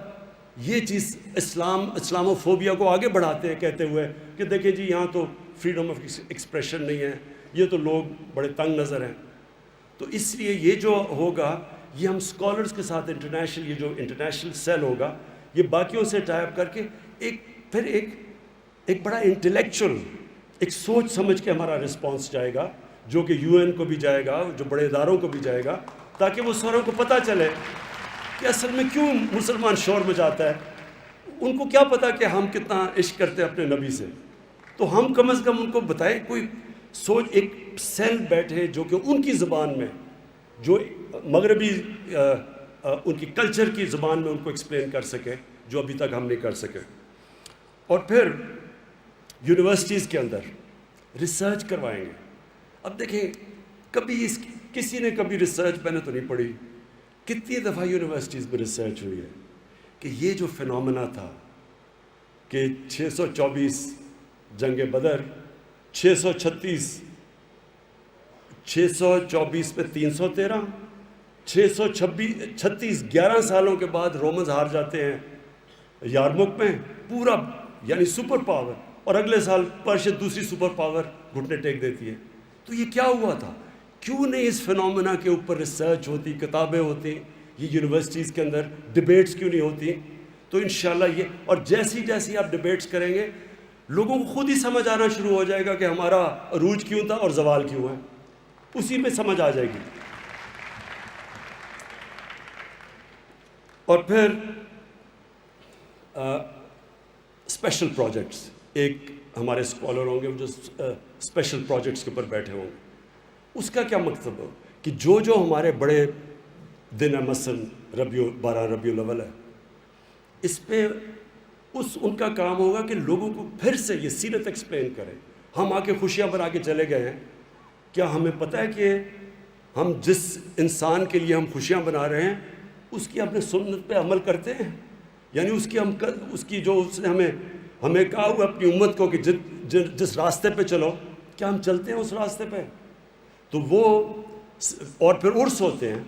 S1: یہ چیز اسلاموفوبیا کو آگے بڑھاتے ہیں، کہتے ہوئے کہ دیکھیں جی یہاں تو فریڈم آف ایکسپریشن نہیں ہے، یہ تو لوگ بڑے تنگ نظر ہیں. تو اس لیے یہ جو ہوگا یہ ہم اسکالرس کے ساتھ یہ جو انٹرنیشنل سیل ہوگا یہ باقیوں سے ٹائی اپ کر کے پھر ایک بڑا انٹلیکچوئل ایک سوچ سمجھ کے ہمارا رسپانس جائے گا، جو کہ یو این کو بھی جائے گا، جو بڑے اداروں کو بھی جائے گا، تاکہ وہ ساروں کو پتہ چلے کہ اصل میں کیوں مسلمان شور مچاتا ہے. ان کو کیا پتا کہ ہم کتنا عشق کرتے ہیں اپنے نبی سے. تو ہم کم از کم ان کو بتائیں، کوئی سوچ، ایک سیل بیٹھے جو کہ ان کی زبان میں، جو مغربی ان کی کلچر کی زبان میں ان کو ایکسپلین کر سکے، جو ابھی تک ہم نہیں کر سکے. اور پھر یونیورسٹیز کے اندر ریسرچ کروائیں گے. اب دیکھیں کسی نے کبھی ریسرچ میں نے تو نہیں پڑھی، کتنی دفعہ یونیورسٹیز میں ریسرچ ہوئی ہے کہ یہ جو فینومینا تھا کہ 624 جنگ بدر، 624 میں 313، 636 11 سالوں کے بعد رومنز ہار جاتے ہیں یارمک میں، پورا یعنی سپر پاور، اور اگلے سال پرشین دوسری سپر پاور گھٹنے ٹیک دیتی ہے. تو یہ کیا ہوا تھا؟ کیوں نہیں اس فینومینا کے اوپر ریسرچ ہوتی، کتابیں ہوتی، یہ یونیورسٹیز کے اندر ڈیبیٹس کیوں نہیں ہوتی؟ تو انشاءاللہ یہ، اور جیسی آپ ڈیبیٹس کریں گے لوگوں کو خود ہی سمجھ آنا شروع ہو جائے گا کہ ہمارا عروج کیوں تھا اور زوال کیوں ہے، اسی میں سمجھ آ جائے گی. اور پھر اسپیشل پروجیکٹس، ایک ہمارے اسکالر ہوں گے جو اسپیشل پروجیکٹس کے اوپر بیٹھے ہوں گے. اس کا کیا مقصد ہو کہ جو ہمارے بڑے دن ہے، مثلا 12 ربیع الاول ہے، اس پہ ان کا کام ہوگا کہ لوگوں کو پھر سے یہ سیرت ایکسپلین کریں. ہم آ کے خوشیاں بنا کے چلے گئے ہیں، کیا ہمیں پتہ ہے کہ ہم جس انسان کے لیے ہم خوشیاں بنا رہے ہیں اس کی اپنے سنت پہ عمل کرتے ہیں؟ یعنی اس کی جو اس نے ہمیں کہا ہوا اپنی امت کو کہ جس راستے پہ چلو، کیا ہم چلتے ہیں اس راستے پہ؟ تو وہ، اور پھر عرس ہوتے ہیں،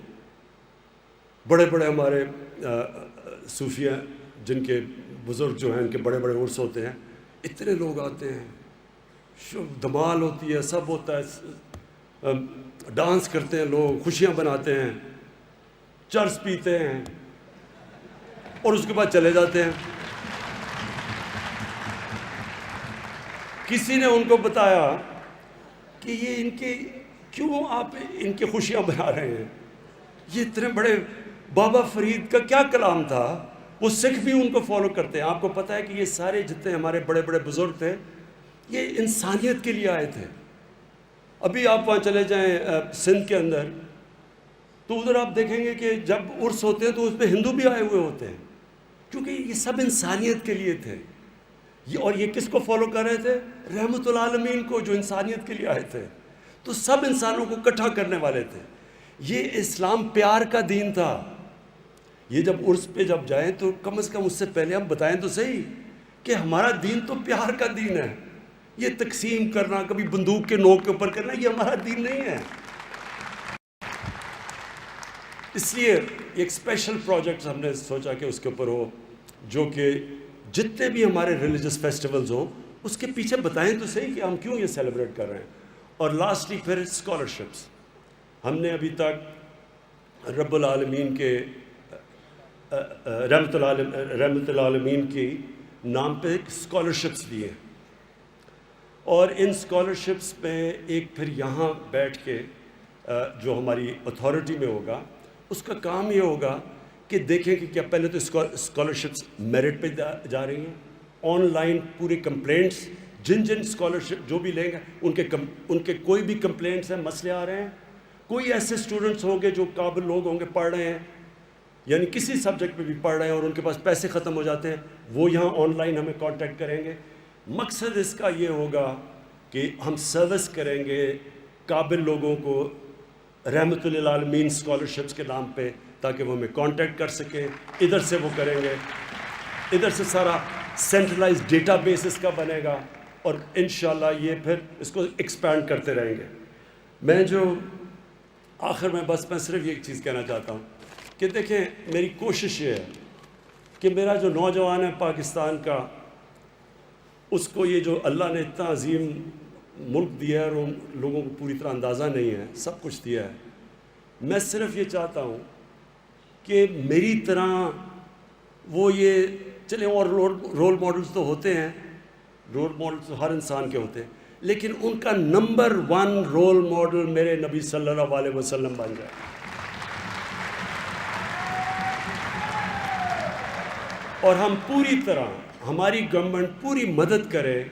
S1: بڑے بڑے ہمارے صوفیہ جن کے بزرگ جو ہیں ان کے بڑے بڑے عرس ہوتے ہیں، اتنے لوگ آتے ہیں، دھمال ہوتی ہے، سب ہوتا ہے، ڈانس کرتے ہیں لوگ، خوشیاں بناتے ہیں، چرس پیتے ہیں اور اس کے بعد چلے جاتے ہیں. کسی نے ان کو بتایا کہ یہ کیوں آپ ان کی خوشیاں بنا رہے ہیں؟ یہ اتنے بڑے بابا فرید کا کیا کلام تھا، وہ سکھ بھی ان کو فالو کرتے ہیں. آپ کو پتہ ہے کہ یہ سارے جتنے ہمارے بڑے بڑے بزرگ تھے یہ انسانیت کے لیے آئے تھے. ابھی آپ وہاں چلے جائیں سندھ کے اندر تو ادھر آپ دیکھیں گے کہ جب عرس ہوتے ہیں تو اس پہ ہندو بھی آئے ہوئے ہوتے ہیں، کیونکہ یہ سب انسانیت کے لیے تھے. اور یہ کس کو فالو کر رہے تھے؟ رحمت العالمین کو، جو انسانیت کے لیے آئے تھے. تو سب انسانوں کو اکٹھا کرنے والے تھے. یہ اسلام پیار کا دین تھا. یہ جب عرس پہ جب جائیں تو کم از کم اس سے پہلے ہم بتائیں تو صحیح کہ ہمارا دین تو پیار کا دین ہے. یہ تقسیم کرنا، کبھی بندوق کے نوک کے اوپر کرنا، یہ ہمارا دین نہیں ہے. اس لیے ایک اسپیشل پروجیکٹس ہم نے سوچا کہ اس کے اوپر ہو، جو کہ جتنے بھی ہمارے ریلیجس فیسٹیولز ہوں اس کے پیچھے بتائیں تو صحیح کہ ہم کیوں یہ سیلیبریٹ کر رہے ہیں. اور لاسٹلی پھر اسکالرشپس. ہم نے ابھی تک رب العالمین کے رحمت العالمین کی نام پہ اسکالرشپس دیے, اور ان اسکالرشپس میں ایک پھر یہاں بیٹھ کے جو ہماری اتھارٹی میں ہوگا, اس کا کام یہ ہوگا کہ دیکھیں کہ کیا پہلے تو اسکالرشپس میرٹ پہ جا رہی ہیں, آن لائن پورے کمپلینٹس جن اسکالرشپ جو بھی لیں گے ان کے کوئی بھی کمپلینٹس ہیں, مسئلے آ رہے ہیں, کوئی ایسے اسٹوڈنٹس ہوں گے جو قابل لوگ ہوں گے, پڑھ رہے ہیں, یعنی کسی سبجیکٹ پہ بھی پڑھ رہے ہیں اور ان کے پاس پیسے ختم ہو جاتے ہیں, وہ یہاں آن لائن ہمیں کانٹیکٹ کریں گے. مقصد اس کا یہ ہوگا کہ ہم سروس کریں گے قابل لوگوں کو رحمت للعالمین اسکالرشپس کے نام پہ, تاکہ وہ ہمیں کانٹیکٹ کر سکیں. ادھر سے وہ کریں گے, ادھر سے سارا سینٹرلائز ڈیٹا بیس اس کا بنے گا, اور انشاءاللہ یہ پھر اس کو ایکسپینڈ کرتے رہیں گے. میں جو آخر میں بس میں صرف ایک چیز کہنا چاہتا ہوں کہ دیکھیں, میری کوشش یہ ہے کہ میرا جو نوجوان ہے پاکستان کا, اس کو یہ جو اللہ نے اتنا عظیم ملک دیا ہے اور ان لوگوں کو پوری طرح اندازہ نہیں ہے, سب کچھ دیا ہے, میں صرف یہ چاہتا ہوں کہ میری طرح وہ یہ چلیں, اور رول ماڈلز تو ہوتے ہیں, رول ماڈلز تو ہر انسان کے ہوتے ہیں, لیکن ان کا نمبر 1 رول ماڈل میرے نبی صلی اللہ علیہ وسلم بن جائے. اور ہم پوری طرح, ہماری گورنمنٹ پوری مدد کرے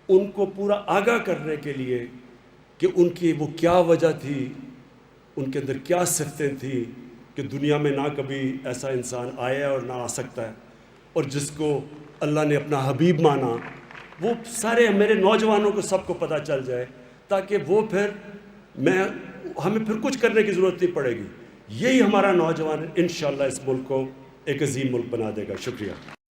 S1: ان کو پورا آگاہ کرنے کے لیے کہ ان کی وہ کیا وجہ تھی, ان کے اندر کیا صفتیں تھیں کہ دنیا میں نہ کبھی ایسا انسان آیا اور نہ آ سکتا ہے, اور جس کو اللہ نے اپنا حبیب مانا, وہ سارے میرے نوجوانوں کو سب کو پتہ چل جائے, تاکہ وہ پھر ہمیں پھر کچھ کرنے کی ضرورت نہیں پڑے گی. یہی ہمارا نوجوان انشاءاللہ اس ملک کو ایک عظیم ملک بنا دے گا. شکریہ.